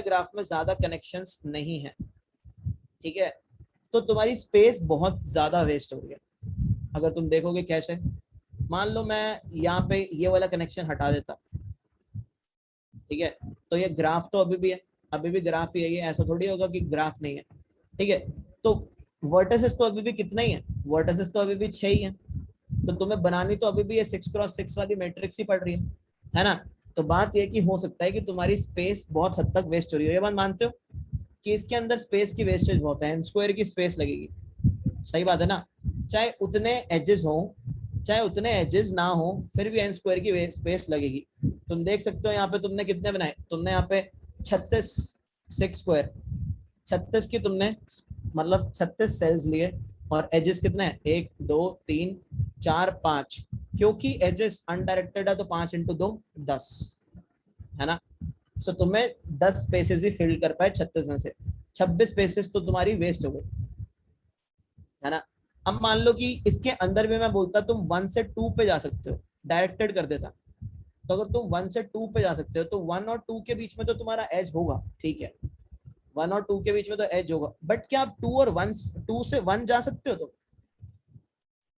B: ग्राफ में ज्यादा कनेक्शंस नहीं है, ठीक है, तो तुम्हारी स्पेस बहुत ज्यादा वेस्ट हो गया। अगर तुम देखोगे कैसे, मान लो मैं यहाँ पे ये वाला कनेक्शन हटा देता, ठीक है, तो ये ग्राफ तो अभी भी है, अभी भी ग्राफ ही है ये, ऐसा थोड़ी होगा कि ग्राफ नहीं है। ठीक है, तो वर्टिसेस तो अभी भी कितना ही है, वर्टिसेस तो अभी भी 6 ही है। तो तुम्हें बनानी तो अभी भी ये 6x6 वाली मैट्रिक्स ही पड़ रही है ना। तो बात ये कि हो सकता है कि तुम्हारी स्पेस बहुत हद तक वेस्ट हो रही हो। ये बात मानते हो कि इसके अंदर स्पेस की वेस्टेज बहुत है, एन स्क्वायर की स्पेस लगेगी। सही बात है ना। चाहे उतने एजेस हो, चाहे उतने एजेस ना हो, फिर भी एन स्क्वायर की स्पेस लगेगी। तुम देख सकते हो यहाँ पे तुमने कितने बनाए, तुमने यहाँ पे 36 6 स्क्वायर, 36 की तुमने मतलब 36 सेल्स लिए, और एजेस कितने हैं, 1 2 3 4 5, क्योंकि एजेस अनडायरेक्टेड है तो 5 × 2 10 है ना। सो तुम्हें 10 स्पेसेस ही फिल कर पाए 36 में से, 26 स्पेसेस तो तुम्हारी वेस्ट हो गई, है ना। अब मान लो कि इसके अंदर भी मैं बोलता तुम 1 से 2 पे जा सकते हो, डायरेक्टेड कर देता। तो अगर तुम 1 से 2 पे जा सकते हो तो 1 और 2 के बीच में तो तुम्हारा एज होगा, ठीक है, 1 और 2 के बीच में तो एज होगा। बट क्या आप 2 और 1 2 से 1 जा सकते हो? तो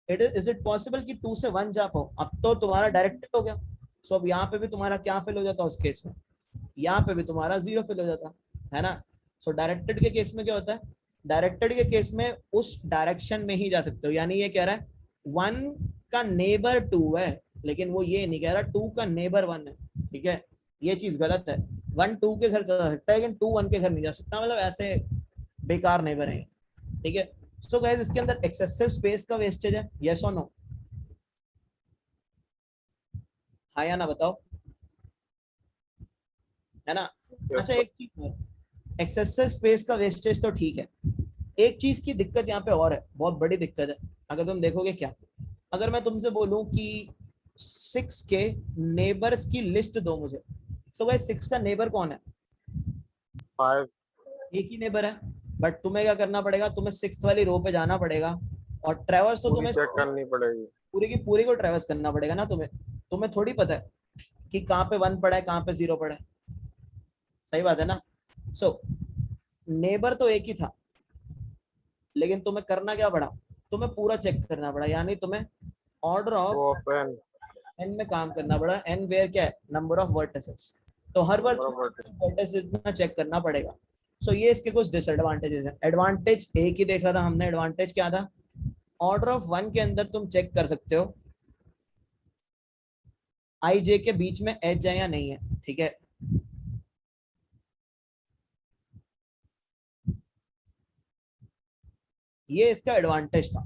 B: इज इट पॉसिबल कि 2 से 1 जा पाओ? अब तो तुम्हारा डायरेक्टेड हो गया। सो अब यहाँ पे भी तुम्हारा क्या फिल हो जाता है उस केस में, यहाँ पे भी तुम्हारा 0 फिल हो जाता है ना। सो डायरेक्टेड के केस में क्या होता है, डायरेक्टेड के केस में उस डायरेक्शन में ही जा सकते हो। यानी ये कह रहा है 1 का नेबर 2 है, लेकिन वो ये नहीं कह रहा 2 का नेबर 1 है। ठीक है, ये चीज गलत है। 1 2 के घर जा सकता है लेकिन 2 1 के घर नहीं जा सकता, मतलब ऐसे बेकार नेबर है। ठीक है, सो गाइस इसके अंदर एक्सेसिव स्पेस का वेस्टेज है, यस और नो, हाँ या ना बताओ, है ना। अच्छा एक चीज, एक्सेसिव स्पेस का वेस्टेज तो ठीक है, एक चीज की दिक्कत यहाँ पे और है, बहुत बड़ी दिक्कत है। अगर तुम देखोगे क्या, अगर मैं तुमसे बोलूं कि 6 के नेबर्स की लिस्ट दो मुझे, सो गाइस 6 का नेबर कौन है?
A: 5
B: एक ही नेबर है। बट तुम्हें क्या करना पड़ेगा, तुम्हें 6th वाली रो पे जाना पड़ेगा, और ट्रेवर्स तो
A: पूरी
B: तुम्हें
A: चेक करनी पड़ेगी।
B: पूरी की पूरी को ट्रेवर्स करना पड़ेगा ना। तुम्हें थोड़ी पता है कि कहाँ पे 1 पड़ा है, कहाँ पे 0 पड़ा है। सही बात है ना। सो नेबर तो एक ही था, लेकिन तुम्हें करना क्या पड़ा, तुम्हें पूरा चेक करना पड़ा, यानी तुम्हें ऑर्डर ऑफ
A: ओपन
B: एन में काम करना पड़ा। एन वेयर क्या है, नंबर ऑफ वर्टिसेस। तो हर बार
A: बराबर
B: वर्टिसेस में चेक करना पड़ेगा। सो ये इसके कुछ डिसएडवांटेजेस हैं। एडवांटेज एक ही देखा था हमने, एडवांटेज क्या था, ऑर्डर ऑफ 1 के अंदर तुम चेक कर सकते हो आई जे के बीच में एज है या नहीं है। ठीक है, ये इसका एडवांटेज था।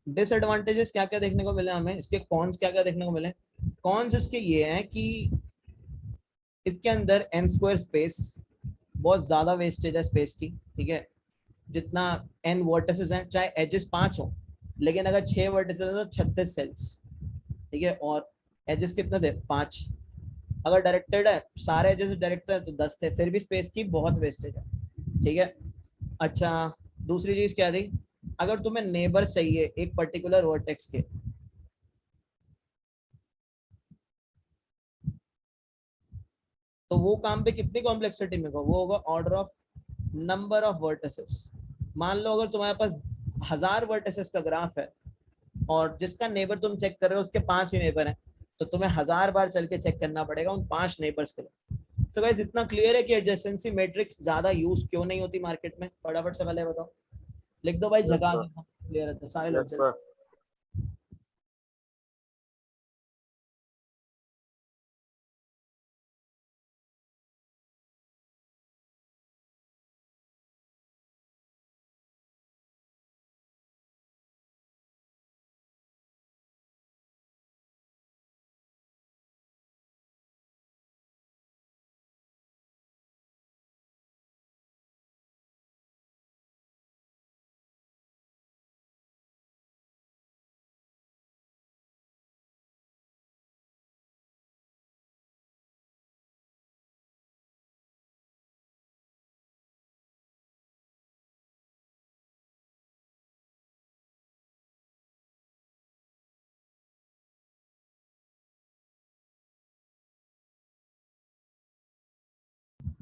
B: डिसएडवांटेजेस क्या क्या देखने को मिले हमें, इसके कॉन्स क्या क्या देखने को मिले। कॉन्स इसके ये हैं कि इसके अंदर एन स्क्वायर स्पेस बहुत ज्यादा वेस्टेज है स्पेस की। ठीक है, जितना एन वर्टिसेस हैं, चाहे एजेस 5 हो, लेकिन अगर 6 वर्टिसेस हैं तो 36 सेल्स, ठीक है, और एजेस कितने थे 5, अगर डायरेक्टेड है सारे एजेस डायरेक्टेड है तो 10 थे, फिर भी स्पेस की बहुत वेस्टेज है। ठीक है, अच्छा दूसरी चीज क्या थी, अगर तुम्हें नेबर्स चाहिए एक पर्टिकुलर वर्टेक्स के, तो वो काम पे कितनी कॉम्प्लेक्सिटी में होगा, वो होगा order of number of vertices. मान लो अगर तुम्हारे पास 1000 वर्टिसेस का ग्राफ है और जिसका नेबर तुम चेक कर रहे हो उसके 5 ही नेबर हैं, तो तुम्हें 1000 बार चल के चेक करना पड़ेगा उन 5 नेबर्स के लिए। सो गाइस इतना क्लियर है कि एडजेसेंसी मैट्रिक्स ज्यादा यूज क्यों नहीं होती मार्केट में, फटाफट से पहले बताओ, लिख दो भाई,
A: Yes,
B: जगा
A: sir.
B: दो, क्लियर है तो सारे
A: Yes,
B: लोग
A: sir.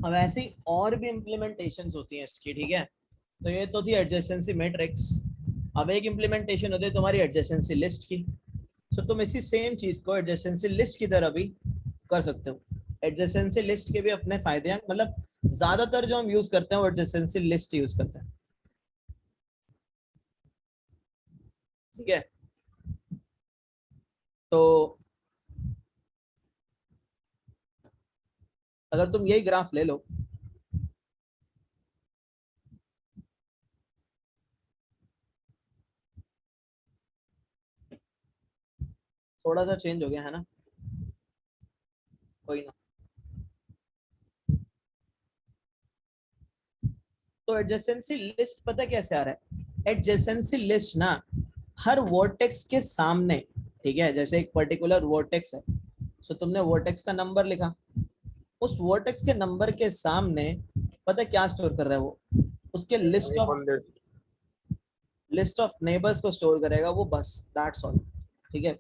B: अब ऐसे ही और भी इम्प्लीमेंटेशंस होती हैं इसकी। ठीक है, तो ये तो थी एडजेसेंसी मैट्रिक्स। अब एक इम्प्लीमेंटेशन होती है तुम्हारी एडजेसेंसी लिस्ट की। सो तुम इसी सेम चीज को एडजेसेंसी लिस्ट की तरह भी कर सकते हो। एडजेसेंसी लिस्ट के भी अपने फायदे हैं, मतलब ज्यादातर जो हम यूज करते हैं वो एडजेसेंसी लिस्ट यूज करते हैं। ठीक है, तो अगर तुम यही ग्राफ ले लो, थोड़ा सा चेंज हो गया है ना, कोई ना। तो एडजेसेंसी लिस्ट पता कैसे आ रहा है, एडजेसेंसी लिस्ट ना हर वर्टेक्स के सामने, ठीक है, जैसे एक पर्टिकुलर वर्टेक्स है, सो तुमने वर्टेक्स का नंबर लिखा, उस वर्टेक्स के नंबर के सामने पता क्या स्टोर कर रहा है वो, उसके
A: Neighbor list.
B: List of neighbours को स्टोर करेगा वो, बस दैट्स ऑल। ठीक है,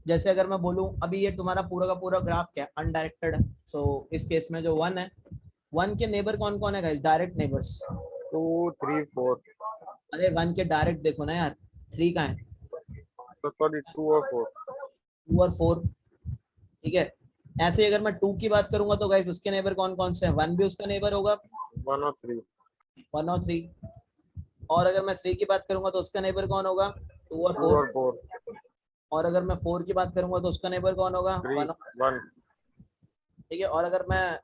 B: जैसे अगर मैं बोलूं अभी ये तुम्हारा पूरा का पूरा ग्राफ क्या है, अनडायरेक्टेड है, सो इस केस में जो 1 है, 1 के नेबर कौन कौन है गाइस, डायरेक्ट नेबर्स।
A: 2, 3, 4.
B: अरे 1 के डायरेक्ट देखो ना यार, 3 का है,
A: So sorry, 2 or 4.
B: 2 और 4। ठीक है, ऐसे ही अगर मैं 2 की बात करूंगा तो गाइस उसके नेबर कौन कौन से हैं, 1 भी उसका नेबर होगा,
A: 1 or 3.
B: 1 और 3, और अगर मैं 3 की बात करूंगा तो उसका नेबर कौन होगा, 2 और
A: 2
B: 4,
A: or 4.
B: और अगर मैं 4 की बात करूंगा तो उसका नेबर कौन होगा,
A: 3,
B: 1।
A: 1.
B: ठीक है, और अगर मैं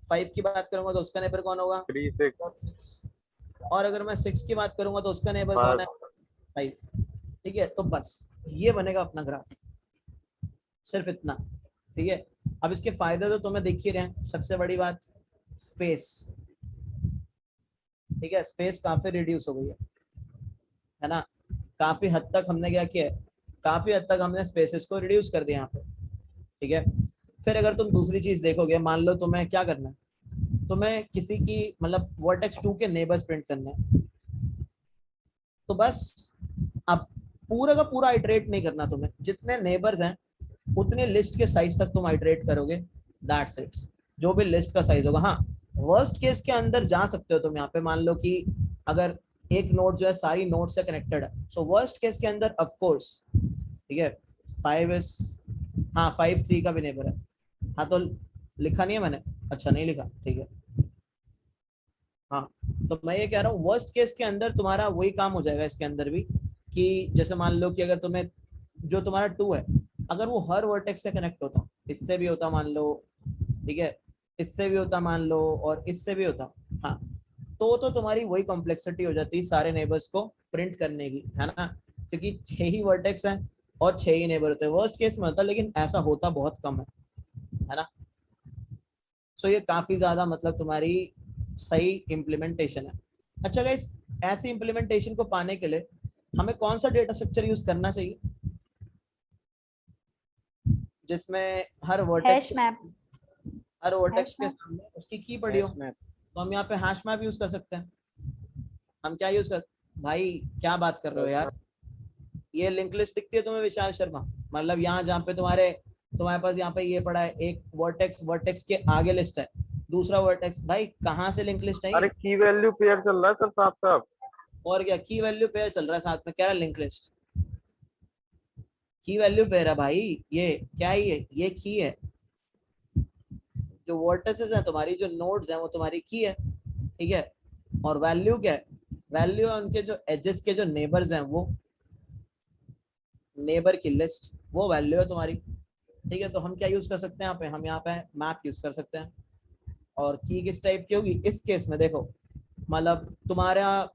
B: 5 की बात करूंगा तो उसका नेबर कौन होगा,
A: 3, 6.
B: 6, और अगर मैं 6 की बात करूंगा तो उसका नेबर कौन
A: 5.
B: है, 5। ठीक है, तो बस ये बनेगा अपना ग्राफ, सिर्फ इतना। ठीक है, अब इसके फायदे तो तुम्हें दिख ही रहे हैं, सबसे बड़ी बात स्पेस। ठीक है, स्पेस काफी रिड्यूस हो गई है ना, काफी हद तक हमने क्या किया है, काफी हद तक हमने स्पेसेस को रिड्यूस कर दिया यहाँ पे। ठीक है, फिर अगर तुम दूसरी चीज देखोगे, मान लो तुम्हें क्या करना है, तुम्हें किसी की मतलब वर्टेक्स 2 के नेबर्स प्रिंट करने हैं, तो बस अब पूरा का पूरा आइटरेट नहीं करना तुम्हें, जितने नेबर्स हैं उतने लिस्ट के साइज तक तुम आइटरेट करोगे, दैट्स इट, जो भी लिस्ट का साइज होगा। हाँ, वर्स्ट केस के अंदर जा सकते हो तुम यहाँ पे, मान लो कि अगर एक नोड जो है सारी नोड से कनेक्टेड है, सो वर्स्ट केस के अंदर ऑफ कोर्स, ठीक है, 5 इज, हाँ 5 3 का भी नेबर है, हाँ तो लिखा नहीं है मैंने, अच्छा नहीं लिखा, ठीक है। हाँ, तो मैं ये कह रहा हूँ वर्स्ट केस के अंदर तुम्हारा वही काम हो जाएगा इसके अंदर भी, कि जैसे मान लो कि अगर तुम्हें जो तुम्हारा 2 है, अगर वो हर वर्टेक्स से कनेक्ट होता, इससे भी होता मान लो, ठीक है, इससे भी होता मान लो, और इससे भी होता, हाँ, तो तुम्हारी वही कॉम्प्लेक्सिटी हो जाती सारे नेबर्स को प्रिंट करने की, है ना, क्योंकि 6 ही वर्टेक्स हैं और 6 ही नेबर होते हैं, वर्स्ट केस में होता, लेकिन ऐसा होता बहुत कम है ना। सो ये काफी ज्यादा मतलब तुम्हारी सही इम्प्लीमेंटेशन है। अच्छा गाइस, ऐसी इम्प्लीमेंटेशन को पाने के लिए हमें कौन सा डेटा स्ट्रक्चर यूज करना चाहिए, जिसमें हर
D: हैश
B: वर्टेक्स
D: मैप।
B: हर वर्टेक्स
D: हैश
B: के
D: मैप।
B: सामने उसकी की पड़ी हो, तो हम यहाँ पे हैश मैप यूज कर सकते हैं। हम क्या यूज कर, भाई क्या बात कर रहे हो यार, ये लिंक लिस्ट दिखती है तुम्हें विशाल शर्मा? मतलब यहाँ जहाँ पे तुम्हारे पास यहाँ पे ये पड़ा है, एक वर्टेक्स, वर्टेक्स के आगे लिस्ट है, दूसरा वर्टेक्स, भाई कहाँ से लिंक लिस्ट है
A: अरे
B: ये?
A: की वैल्यू पेयर चल रहा है सर साथ साथ।
B: और क्या, की वैल्यू पेयर चल रहा है साथ में, कह रहा लिंक लिस्ट, की वैल्यू पेयर है भाई। ये क्या है, ये की है। जो वर्टिसेस हैं तुम्हारी, जो नोड्स हैं वो तुम्हारी की है, ठीक है। और वैल्यू क्या है, वैल्यू है उनके जो एजेस के जो नेबर्स हैं, वो नेबर की लिस्ट, वो वैल्यू है तुम्हारी, ठीक है। तो हम क्या यूज कर सकते हैं यहाँ पे, हम यहाँ पे मैप यूज कर सकते हैं। और की किस टाइप की होगी इस केस में, देखो मतलब तुम्हारा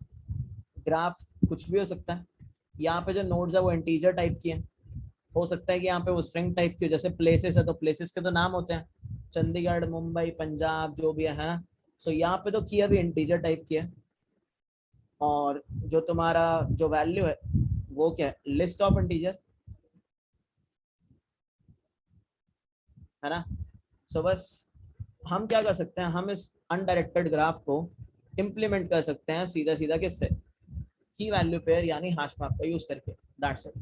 B: ग्राफ कुछ भी हो सकता है। यहाँ पे जो नोड्स है वो इंटीजर टाइप की है, हो सकता है कि यहाँ पे वो स्ट्रिंग टाइप की हो, जैसे प्लेसेस है तो प्लेसेस के तो नाम होते हैं, चंडीगढ़, मुंबई, पंजाब, जो भी है ना। सो यहाँ पे तो की अभी इंटीजर टाइप की है। और जो तुम्हारा जो वैल्यू है वो क्या है, लिस्ट ऑफ इंटीजर, है ना। सो बस हम क्या कर सकते हैं, हम इस अनडायरेक्टेड ग्राफ को इम्प्लीमेंट कर सकते हैं सीधा सीधा किससे, की वैल्यू पेयर यानी हैश मैप का यूज करके, दैट्स इट।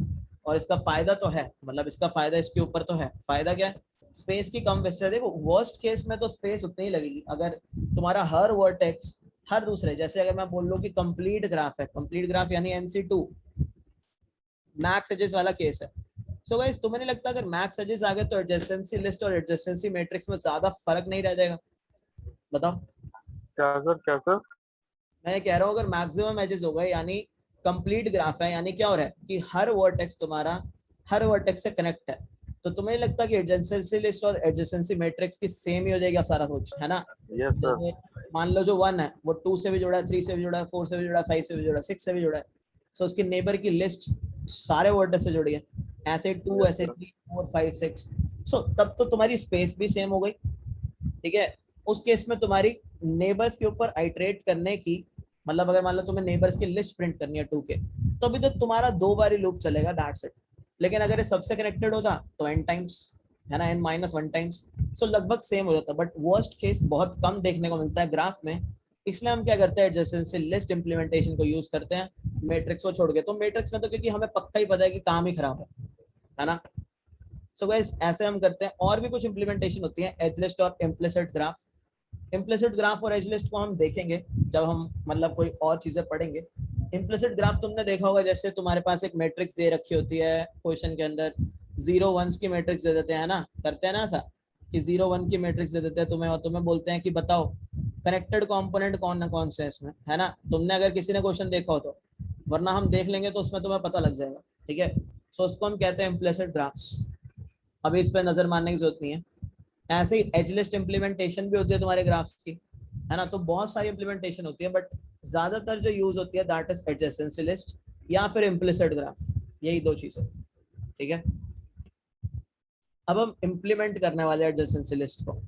B: और इसका फायदा तो है, मतलब इसका फायदा इसके ऊपर तो है, फायदा क्या है, स्पेस की कम वेस्ट है। देखो वर्स्ट केस में तो स्पेस उतनी ही लगेगी अगर तुम्हारा हर वर्टेक्स, हर दूसरे, जैसे अगर मैं बोल लूं कि कंप्लीट ग्राफ है, कंप्लीट ग्राफ यानी NC2 मैक्स एजेस वाला केस है। सो गाइस तुम्हें नहीं लगता अगर मैक्स एजेस आ गए तो एडजेसेंसी लिस्ट और एडजेसेंसी मैट्रिक्स में ज्यादा फर्क नहीं रह जाएगा? बताओ।
A: क्या सर, क्या सर?
B: मैं कह रहा हूँ अगर मैक्सिमम एजेस हो गए यानी कंप्लीट ग्राफ है, यानी क्या हो रहा है कि हर वर्टेक्स तुम्हारा हर वर्टेक्स से कनेक्ट है, तो तुम्हें नहीं लगता कि एडजेसेंसी लिस्ट और एडजेसेंसी मैट्रिक्स की सेम ही हो जाएगा सारा कुछ, है ना।
A: Yes sir.
B: जैसे मान लो जो 1 है वो 2 से भी जुड़ा है, 3 से भी जुड़ा है, 4 से भी जुड़ा है, 5 से भी जुड़ा है, 6 से भी जुड़ा है। सो उसकी नेबर की लिस्ट सारे वर्टेक्स से जुड़ी है, ऐसे 2,
A: यस
B: ऐसे
A: सर।
B: 3, 4, 5, 6। सो तब तो तुम्हारी स्पेस भी सेम हो गई, ठीक है। उस केस में तुम्हारी नेबर्स के ऊपर आइटरेट करने की, मतलब अगर मान लो तुम्हें नेबर्स की लिस्ट प्रिंट करनी है 2 के, तो अभी तो तुम्हारा 2 बार ही लूप चलेगा, दैट्स इट। लेकिन अगर ये सबसे कनेक्टेड होता तो n टाइम्स, है ना, n-1 टाइम्स। सो लगभग सेम हो जाता, बट वर्स्ट केस बहुत कम देखने को मिलता है ग्राफ में। इसलिए हम क्या करते हैं, एडजेसेंसी लिस्ट इंप्लीमेंटेशन को यूज करते हैं मैट्रिक्स को छोड़ के। तो मैट्रिक्स में तो क्योंकि हमें पक्का ही पता है कि काम ही खराब है ना। सो गाइस ऐसे हम करते हैं। और भी कुछ इंप्लीमेंटेशन होती है, एज लिस्ट और इम्प्लिसिट ग्राफ। इम्प्लिसिट ग्राफ और एज लिस्ट को हम देखेंगे जब हम मतलब कोई और चीजें पढ़ेंगे। इम्प्लिसिट ग्राफ तुमने देखा होगा, जैसे तुम्हारे पास एक मैट्रिक्स दे रखी होती है क्वेश्चन के अंदर, 0 1s की मैट्रिक्स दे देते हैं ना, करते हैं ना ऐसा कि 0 1 की मैट्रिक्स दे देते हैं तुम्हें, और तुम्हें बोलते हैं कि बताओ कनेक्टेड कंपोनेंट कौन ना कौन से है इसमें, है ना। तुमने अगर किसी ने क्वेश्चन देखा हो तो, वरना हम देख लेंगे तो उसमें तुम्हें पता लग जाएगा, ठीक है। सो उसको हम कहते हैं इम्प्लिसिट ग्राफ्स। अभी इस पर नजर मारने की जरूरत नहीं है। ऐसे ही एज लिस्ट इंप्लीमेंटेशन भी होती है तुम्हारे ग्राफ्स की, है ना। तो बहुत सारी इंप्लीमेंटेशन होती है, बट ज्यादातर जो यूज होती है दैट इज एडजेसेंसी लिस्ट या फिर इम्प्लिसिट ग्राफ, यही 2 चीजें, ठीक है। अब हम इंप्लीमेंट करने वाले हैं एडजेसेंसी लिस्ट को,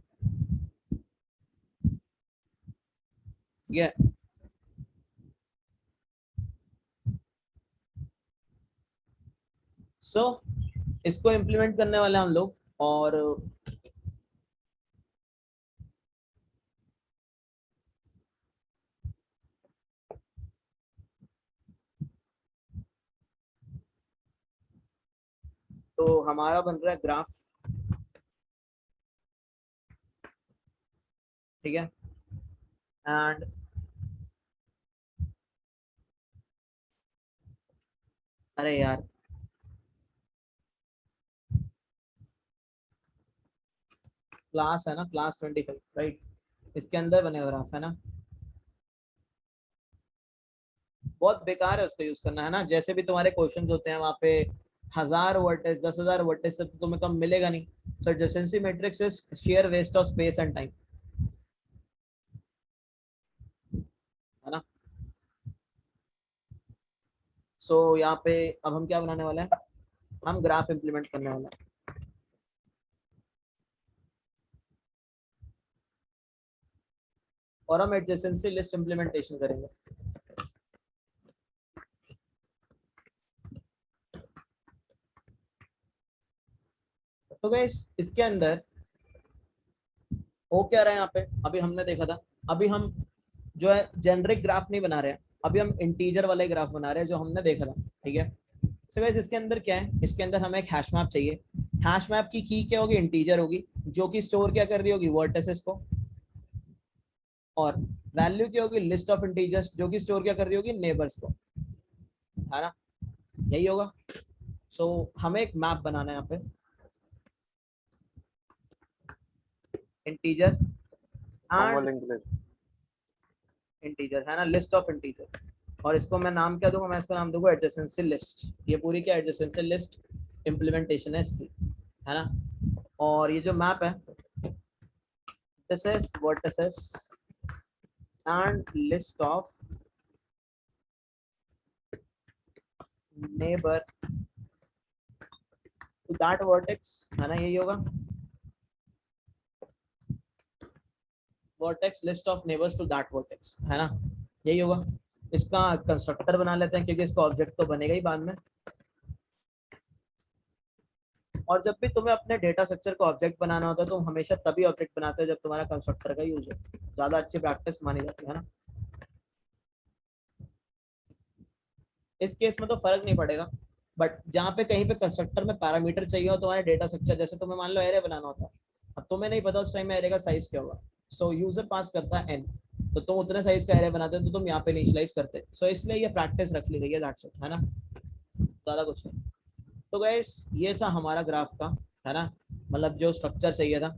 B: ठीक है। सो इसको इंप्लीमेंट करने वाले हम लोग, और तो हमारा बन रहा है ग्राफ, ठीक है। एंड अरे यार, क्लास है ना, क्लास 25, राइट, इसके अंदर बने ग्राफ है ना। बहुत बेकार है उसको यूज करना, है ना। जैसे भी तुम्हारे क्वेश्चंस होते हैं वहाँ पे 1000 वर्टेक्स, 10,000 वर्टेक्स से तो तुम्हें कम मिलेगा नहीं। So adjacency matrix is sheer waste of space and time, है ना। सो यहाँ पे अब हम क्या बनाने वाले हैं, हम ग्राफ इंप्लीमेंट करने वाले हैं, और हम एडजेसेंसी लिस्ट इंप्लीमेंटेशन करेंगे। तो गाइस इसके अंदर वो क्या रहा है यहाँ पे, अभी हमने देखा था, अभी हम जो है जेनरिक ग्राफ नहीं बना रहे हैं, अभी हम इंटीजर वाले ग्राफ बना रहे हैं जो हमने देखा था, ठीक है। सो गाइस इसके अंदर क्या है, इसके अंदर हमें एक हैश मैप चाहिए। हैश मैप की की क्या होगी, इंटीजर होगी, जो कि स्टोर क्या कर रही होगी, वर्टिसेस को, और वैल्यू क्या होगी, लिस्ट ऑफ इंटीजर्स, जो कि स्टोर क्या कर रही होगी, नेबर्स को, है ना, यही होगा। सो हमें एक मैप बनाना है यहाँ पे, integer
A: normal
B: and
A: English.
B: Integer, है ना, लिस्ट ऑफ इंटीजर, और इसको मैं नाम क्या दूंगा, मैं इसको नाम दूंगा एडजेसेंसी लिस्ट। ये पूरी क्या एडजेसेंसी लिस्ट इंप्लीमेंटेशन है इसकी, है ना। और ये जो मैप है, this is vertices and list of neighbour to that vertex, है ना, यही होगा, vertex list of neighbours to that vertex, है ना, यही होगा। इसका कंस्ट्रक्टर बना लेते हैं क्योंकि इसका ऑब्जेक्ट तो बनेगा ही बाद में। और जब भी तुम्हें अपने डेटा स्ट्रक्चर का ऑब्जेक्ट बनाना होता है, तुम हमेशा तभी ऑब्जेक्ट बनाते हो जब तुम्हारा कंस्ट्रक्टर का यूज हो, ज्यादा अच्छी प्रैक्टिस मानी जाती है ना। इस केस में तो फर्क नहीं पड़ेगा, बट जहाँ पे कहीं पे कंस्ट्रक्टर में पैरामीटर चाहिए हो तुम्हारे डेटा स्ट्रक्चर, जैसे तुम्हें मान लो एरे बनाना होता है, अब तुम्हें नहीं पता उस टाइम में एरे का साइज क्या होगा, सो यूजर पास करता है n, तो तुम उतने साइज का एरे बनाते हो तो तुम यहाँ पे इनिशियलाइज करते, सो इसलिए ये प्रैक्टिस रख ली गई है, दैट्स इट, है ना, ज्यादा कुछ नहीं। तो गाइस ये था हमारा ग्राफ का, है ना, मतलब जो स्ट्रक्चर चाहिए था।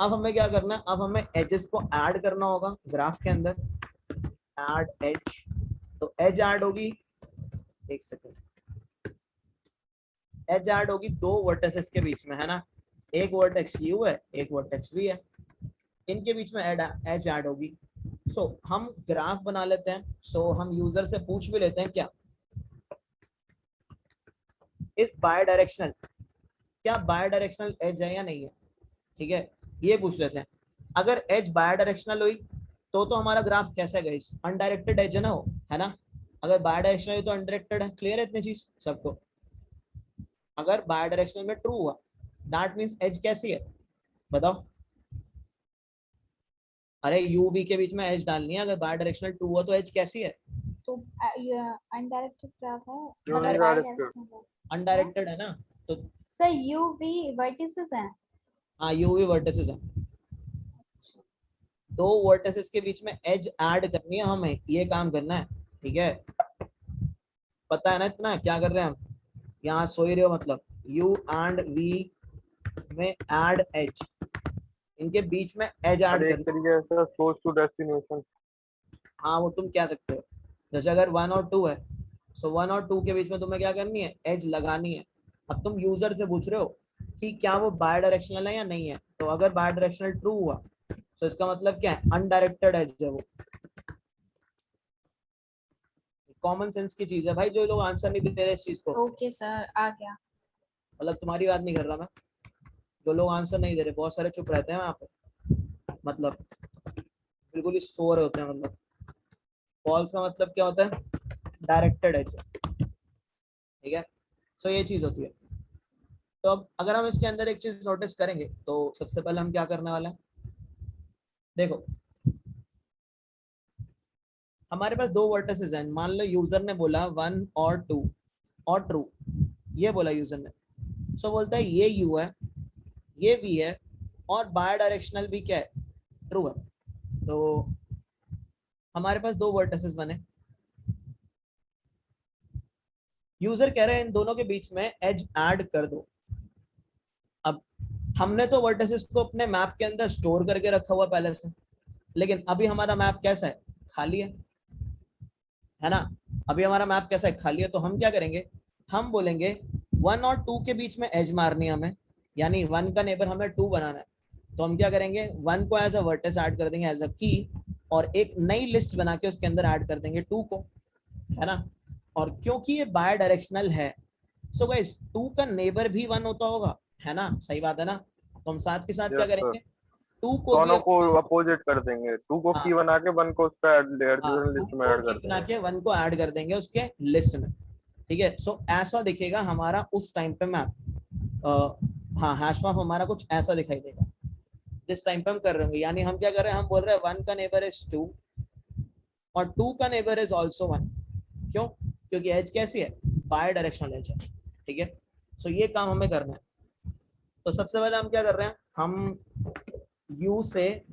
B: अब हमें क्या करना है, अब हमें एजेस को ऐड करना होगा ग्राफ के अंदर, ऐड एज, तो एज ऐड होगी, एक सेकंड, एज ऐड होगी दो वर्टिसेस के बीच में, है ना, एक वर्टेक्स यू है, एक वर्टेक्स वी है, इनके बीच में एज ऐड होगी। सो हम ग्राफ बना लेते हैं, सो हम यूजर से पूछ भी लेते हैं क्या इस बाय डायरेक्शनल, क्या बाय डायरेक्शनल एज है या नहीं है, ठीक है, ये पूछ लेते हैं। अगर एज बाय डायरेक्शनल हुई तो हमारा ग्राफ कैसा है गाइस, अनडायरेक्टेड एज है ना वो, है ना, अगर बाय डायरेक्शनल हुई तो अनडायरेक्टेड है, क्लियर है इतनी चीज सबको। अगर बाय डायरेक्शनल में ट्रू हुआ दैट मींस एज कैसी है, बताओ, अरे यू बी के बीच में एज डालनी है, अगर बाय डायरेक्शनल ट्रू हुआ तो एज कैसी है,
D: तो अनडायरेक्टेड ग्राफ है,
A: जो
D: मतलब
A: डायरेक्टेड,
B: अनडायरेक्टेड है ना, तो
D: सर यूवी वर्टिसेस हैं।
B: हाँ यू वी वर्टिसेस है, दो वर्टिसेस के बीच में एज ऐड करनी है हमें, ये काम करना है, ठीक है, पता है ना इतना क्या कर रहे हैं हम, यहाँ सो ही रहे हो, मतलब यू एंड वी में ऐड एज, इनके बीच में एज ऐड
A: और एक
B: करना।
A: तरीके से सोर्स टू डेस्टिनेशन।
B: हाँ वो तुम कह सकते हो, जैसे अगर 1 और 2 है, सो 1 और 2 के बीच में तुम्हें क्या करनी है, एज लगानी है। अब तुम यूजर से पूछ रहे हो कि क्या वो बाय डायरेक्शनल है या नहीं है, तो अगर बाय डायरेक्शनल ट्रू हुआ तो इसका मतलब क्या है, अनडायरेक्टेड एज है वो। कॉमन सेंस की चीज है भाई, जो लोग आंसर नहीं दे रहे इस चीज को,
D: ओके सर, आ गया।
B: मतलब तुम्हारी बात नहीं कर रहा मैं, जो लोग आंसर नहीं दे रहे, बहुत सारे चुप रहते हैं वहाँ पे, मतलब बिल्कुल ही सो रहे होते हैं, मतलब फॉल्स का मतलब क्या होता है, डायरेक्टेड एज, ठीक है, सो ये चीज होती है। तो अब अगर हम इसके अंदर एक चीज नोटिस करेंगे तो सबसे पहले हम क्या करने वाले हैं, देखो हमारे पास दो वर्टिसेस हैं, मान लो यूजर ने बोला 1 और 2 और ट्रू, ये बोला यूजर ने, सो बोलता है ये यू है, ये वी है, और बाय डायरेक्शनल भी क्या है, ट्रू है। तो हमारे पास दो वर्टिसेस बने, यूजर कह रहे हैं इन दोनों के बीच में एज ऐड कर दो। अब हमने तो वर्टिसेस को अपने मैप के अंदर स्टोर करके रखा हुआ पहले से, लेकिन अभी हमारा मैप कैसा है, खाली है ना, अभी हमारा मैप कैसा है, खाली है। तो हम क्या करेंगे, हम बोलेंगे 1 और 2 के बीच में एज मारनी है हमें, यानी 1 का नेबर हमें 2 बनाना है, तो हम क्या करेंगे, 1 को एज अ वर्टिस ऐड कर देंगे एज अ की, और एक नई लिस्ट बना के उसके अंदर ऐड कर देंगे 2 को, है ना। और क्योंकि ये बाय डायरेक्शनल है, सो गाइस 2 का नेबर भी 1 होता होगा, है ना, सही बात है ना। तो हम साथ के साथ क्या करेंगे, 2 को भी
A: दोनों को अपोजिट कर देंगे, 2 को
B: हाँ,
A: की बना के 1 को उसका
B: हाँ,
A: लिस्ट में ऐड कर
B: बना
A: देंगे।
B: के 1 को ऐड कर देंगे उसके लिस्ट में, ठीक है। सो ऐसा दिखेगा हमारा उस टाइम पे मैप, हाँ हैश मैप हमारा कुछ ऐसा दिखाई देगा जिस टाइम पे हम कर रहे होंगे। यानी हम क्या कर रहे हैं, हम बोल रहे हैं 1 का नेबर इज 2 और 2 का नेबर इज ऑल्सो 1। क्यों? क्योंकि एज कैसी है, बाय डायरेक्शनल एज है। ठीक है, सो ये काम हमें करना है। तो सबसे पहले हम क्या कर रहे हैं, हम u से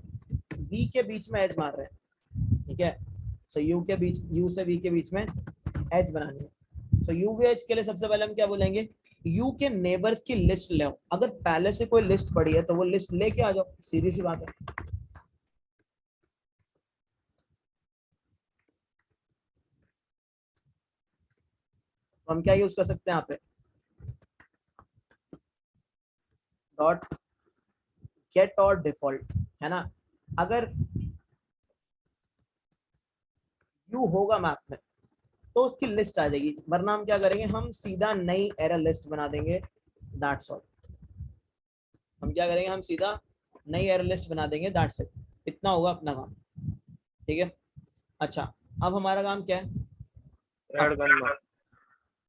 B: v के बीच में एज मार रहे हैं। ठीक है, सो u से v के बीच में एज बनानी है। सो u v एज के लिए सबसे पहले हम क्या बोलेंगे, u के नेबर्स की लिस्ट ले आओ। अगर पहले से कोई लिस्ट पड़ी है तो वो लिस्ट लेके आ जाओ, सीधी सी बात है। तो हम क्या यूज कर सकते हैं यहाँ पे, डॉट गेट और डिफॉल्ट, है ना। अगर यू होगा मैप में तो उसकी लिस्ट आ जाएगी, वरना हम क्या करेंगे, हम सीधा नई एरर लिस्ट बना देंगे। That's all. हम क्या करेंगे, हम सीधा नई एरर लिस्ट बना देंगे, दैट्स इट। इतना होगा अपना काम। ठीक है, अच्छा अब हमारा काम क्या है,
A: ऐड करना।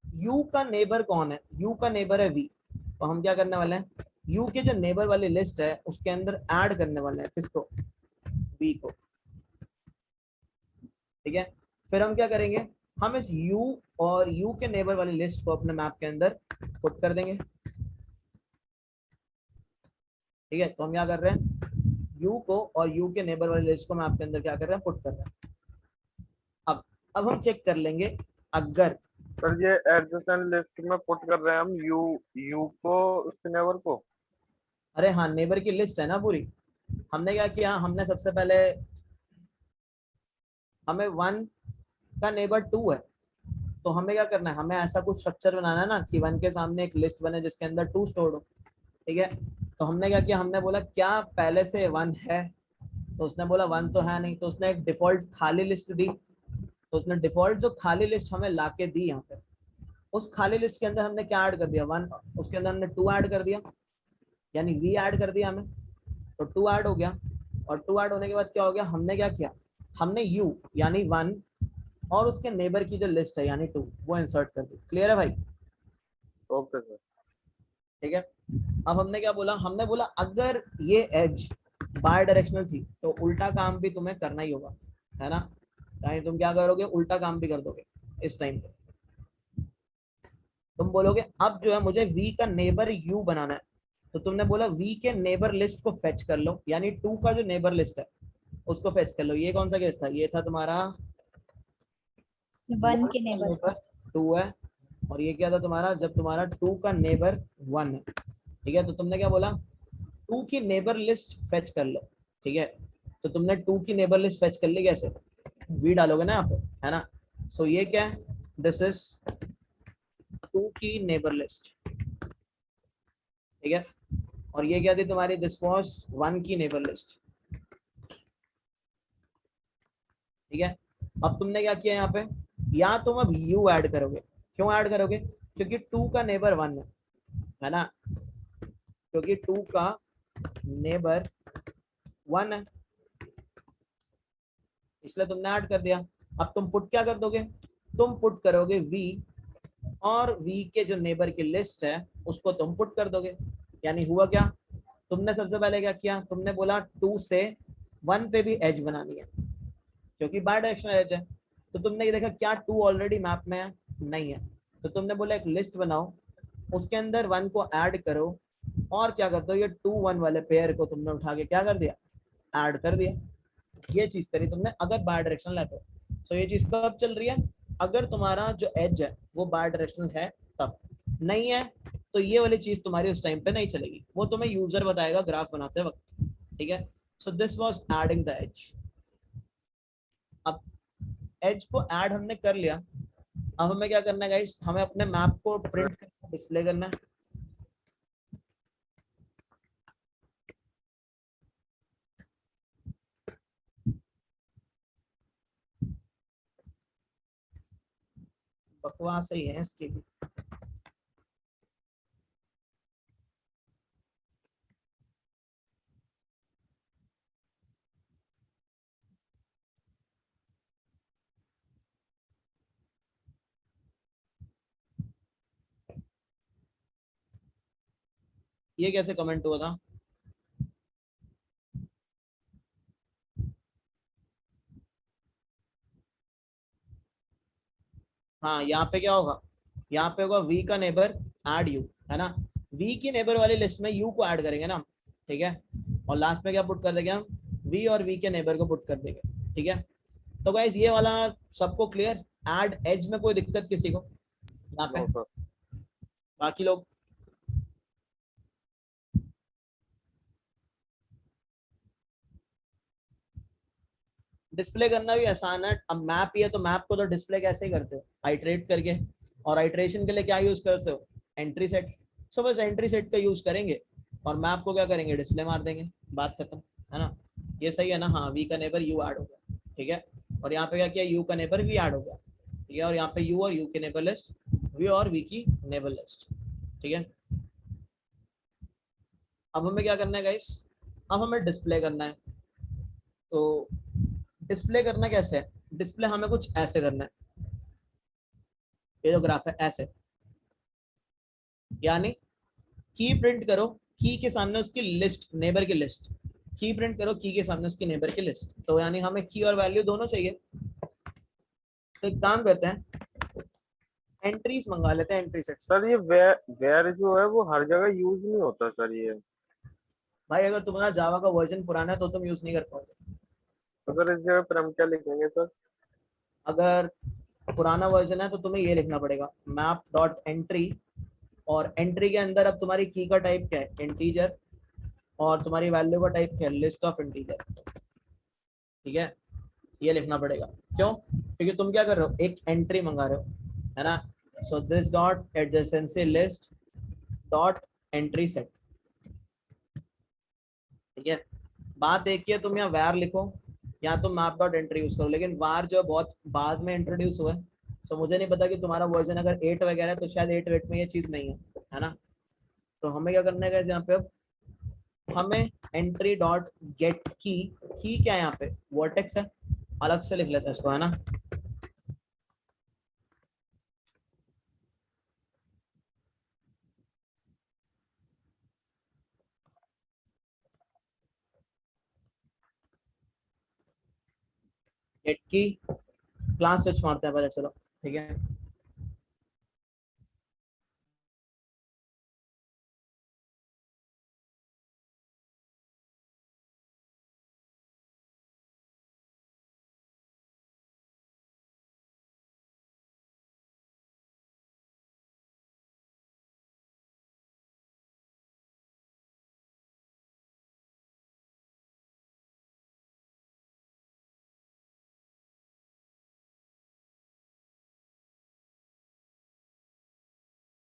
B: यू का नेबर कौन है, यू का नेबर है वी। तो हम क्या करने वाले हैं, यू के जो नेबर वाली लिस्ट है उसके अंदर ऐड करने वाले हैं किसको, वी को। ठीक है, फिर हम क्या करेंगे, हम इस u और u के नेबर वाली लिस्ट को अपने मैप के अंदर पुट कर देंगे। ठीक है, तो हम क्या कर रहे हैं, u को और u के नेबर वाली लिस्ट को मैप के अंदर क्या कर रहे हैं, पुट कर रहे हैं। अब हम चेक कर लेंगे, अगर
A: सर ये एडजेसेंट लिस्ट में पुट कर रहे हैं हम यू को उसके नेबर को।
B: अरे हाँ, नेबर की लिस्ट है ना पूरी। हमने क्या किया, हमने सबसे पहले, हमें 1 का नेबर 2 है, तो हमें क्या करना है, हमें ऐसा कुछ स्ट्रक्चर बनाना है ना कि 1 के सामने एक लिस्ट बने जिसके अंदर 2 स्टोर्ड हो। ठीक है, तो हमने क्या किया, हमने बोला क्या पहले से 1 है, तो उसने बोला 1 तो है नहीं, तो उसने एक डिफॉल्ट खाली लिस्ट दी। तो उसने डिफॉल्ट जो खाली लिस्ट हमें लाके दी यहाँ पे, उस खाली लिस्ट के अंदर हमने क्या ऐड कर दिया, 1, उसके अंदर हमने 2 ऐड कर दिया, यानी वी ऐड कर दिया हमें। तो 2 ऐड हो गया, और 2 ऐड होने के बाद क्या हो गया, हमने क्या किया, हमने यू यानी 1 और उसके नेबर की जो लिस्ट है यानी 2 वो इंसर्ट कर दी। क्लियर है भाई?
A: Okay sir.
B: ठीक है, अब हमने क्या बोला, हमने बोला अगर ये एज बाय डायरेक्शनल थी तो उल्टा काम भी तुम्हें करना ही होगा, है ना। यानी तुम क्या करोगे, उल्टा काम भी कर दोगे इस टाइम पे। तुम बोलोगे अब जो है मुझे v का नेबर u बनाना है, तो तुमने बोला v के नेबर लिस्ट को फेच कर लो, यानी 2 का जो नेबर लिस्ट है उसको फेच कर लो। ये कौन सा केस था, ये था तुम्हारा
D: 1 के नेबर।
B: नेबर 2 है, और ये क्या था तुम्हारा, जब तुम्हारा 2 का नेबर 1 है। ठीक है, तो तुमने क्या बोला, 2 की नेबर लिस्ट फेच कर लो। ठीक है, तो तुमने 2 की नेबर लिस्ट फेच कर ली, कैसे, v डालोगे ना यहाँ पे, है ना। सो ये क्या है, दिस इज 2 की नेबर लिस्ट। ठीक है, और ये क्या थी तुम्हारी, दिस वाज 1 की नेबर लिस्ट। ठीक है, अब तुमने क्या किया यहाँ पे, या तुम अब u ऐड करोगे। क्यों ऐड करोगे, क्योंकि 2 का नेबर 1 है ना, क्योंकि 2 का नेबर 1 है, इसलिए तुमने ऐड कर दिया। अब तुम पुट क्या कर दोगे, तुम पुट करोगे v, और v के जो नेबर की लिस्ट है उसको तुम पुट कर दोगे। यानी हुआ क्या, तुमने सबसे पहले क्या किया, तुमने बोला 2 से 1 पे भी एज बनानी है क्योंकि बाय डायरेक्शनल एज है। तो तुमने ये देखा क्या 2 ऑलरेडी मैप में है, नहीं है, तो तुमने बोला एक लिस्ट बनाओ, उसके अंदर 1 को ऐड करो, और क्या कर दो, ये 2 1 वाले पेयर को तुमने उठा के क्या कर दिया, ऐड कर दिया। ये चीज करी तुमने अगर बाय डायरेक्शनल है तो। सो ये चीज कब चल रही है, अगर तुम्हारा जो एज है वो बाय डायरेक्शनल है तब, नहीं है तो ये वाली चीज तुम्हारी उस टाइम पे नहीं चलेगी, वो तुम्हें यूजर बताएगा ग्राफ बनाते वक्त। ठीक है, so this was adding the edge. अब एज को ऐड हमने कर लिया, अब हमें क्या करना है गाइस, हमें अपने मैप को प्रिंट करना, डिस्प्ले करना है। बकवास ही है इसकी भी। ये कैसे कमेंट हुआ था? हाँ, यहाँ पे क्या होगा? यहाँ पे होगा वी का नेबर ऐड यू, है ना? वी की नेबर वाली लिस्ट में यू को ऐड करेंगे ना, ठीक है? और लास्ट में क्या पुट कर देंगे हम? वी और वी के नेबर को पुट कर देंगे, ठीक है? तो गाइस ये वाला सबको क्लियर? ऐड एज में कोई दिक्कत किसी को यहाँ पे?
A: No sir.
B: बाकी लोग डिस्प्ले करना भी आसान है। अब मैप ही है तो मैप को तो डिस्प्ले कैसे ही करते हो? आइटरेट करके। और आइटरेशन के लिए क्या यूज करते हो? Entry set. सो बस एंट्री सेट का यूज करेंगे और मैप को क्या करेंगे? डिस्प्ले मार देंगे, बात खत्म, है ना? ये सही है ना? हाँ, वी का नेबर यू ऐड हो गया, ठीक है? और यहाँ पे क्या किया? यू का नेबर वी ऐड हो गया, ठीक है? और यहाँ पे यू और यू के नेबर लिस्ट, वी और वी की नेबर लिस्ट, ठीक है? अब हमें क्या करना है गाइस? अब हमें डिस्प्ले करना है। तो डिस्प्ले करना कैसे है? डिस्प्ले हमें कुछ ऐसे करना है, ये जो ग्राफ है ऐसे, यानी की प्रिंट करो, की के सामने उसकी लिस्ट, नेबर की लिस्ट। की प्रिंट करो, की के सामने उसकी नेबर की लिस्ट। तो यानी हमें की और वैल्यू दोनों चाहिए। तो एक काम करते हैं, एंट्रीज मंगा लेते हैं एंट्री सेट से।
A: सर ये वेयर जो है वो हर जगह यूज नहीं होता सर ये।
B: भाई अगर तुम्हारा जावा का वर्जन पुराना है तो तुम यूज नहीं कर पाओगे।
A: अगर इस जगह पर हम क्या लिखेंगे सर?
B: अगर पुराना वर्जन है तो तुम्हें ये लिखना पड़ेगा, मैप डॉट एंट्री। और एंट्री के अंदर अब तुम्हारी की का टाइप क्या है? इंटीजर। और तुम्हारी वैल्यू का टाइप क्या है? लिस्ट ऑफ इंटीजर, ठीक है? ये लिखना पड़ेगा। क्यों? क्योंकि तुम क्या कर रहे हो? एक एंट्री मंगा रहे हो, है ना? So this dot adjacency list dot entry set, ठीक है? बात एक ही है, तुम यहाँ वैर लिखो या तुम मैप डॉट एंट्री यूज करो, लेकिन वार जो बहुत बाद में इंट्रोड्यूस हुआ है। सो मुझे नहीं पता कि तुम्हारा वर्जन अगर 8 वगैरह है तो शायद 8 वेट में ये चीज नहीं है ना? तो हमें क्या करना है यहाँ पे? अब हमें एंट्री डॉट गेट की क्या है यहाँ पे? वर्टेक्स है, अलग से लिख लेते हैं इसको, है ना? गेट की क्लास स्विच मारते हैं पहले, चलो, ठीक है?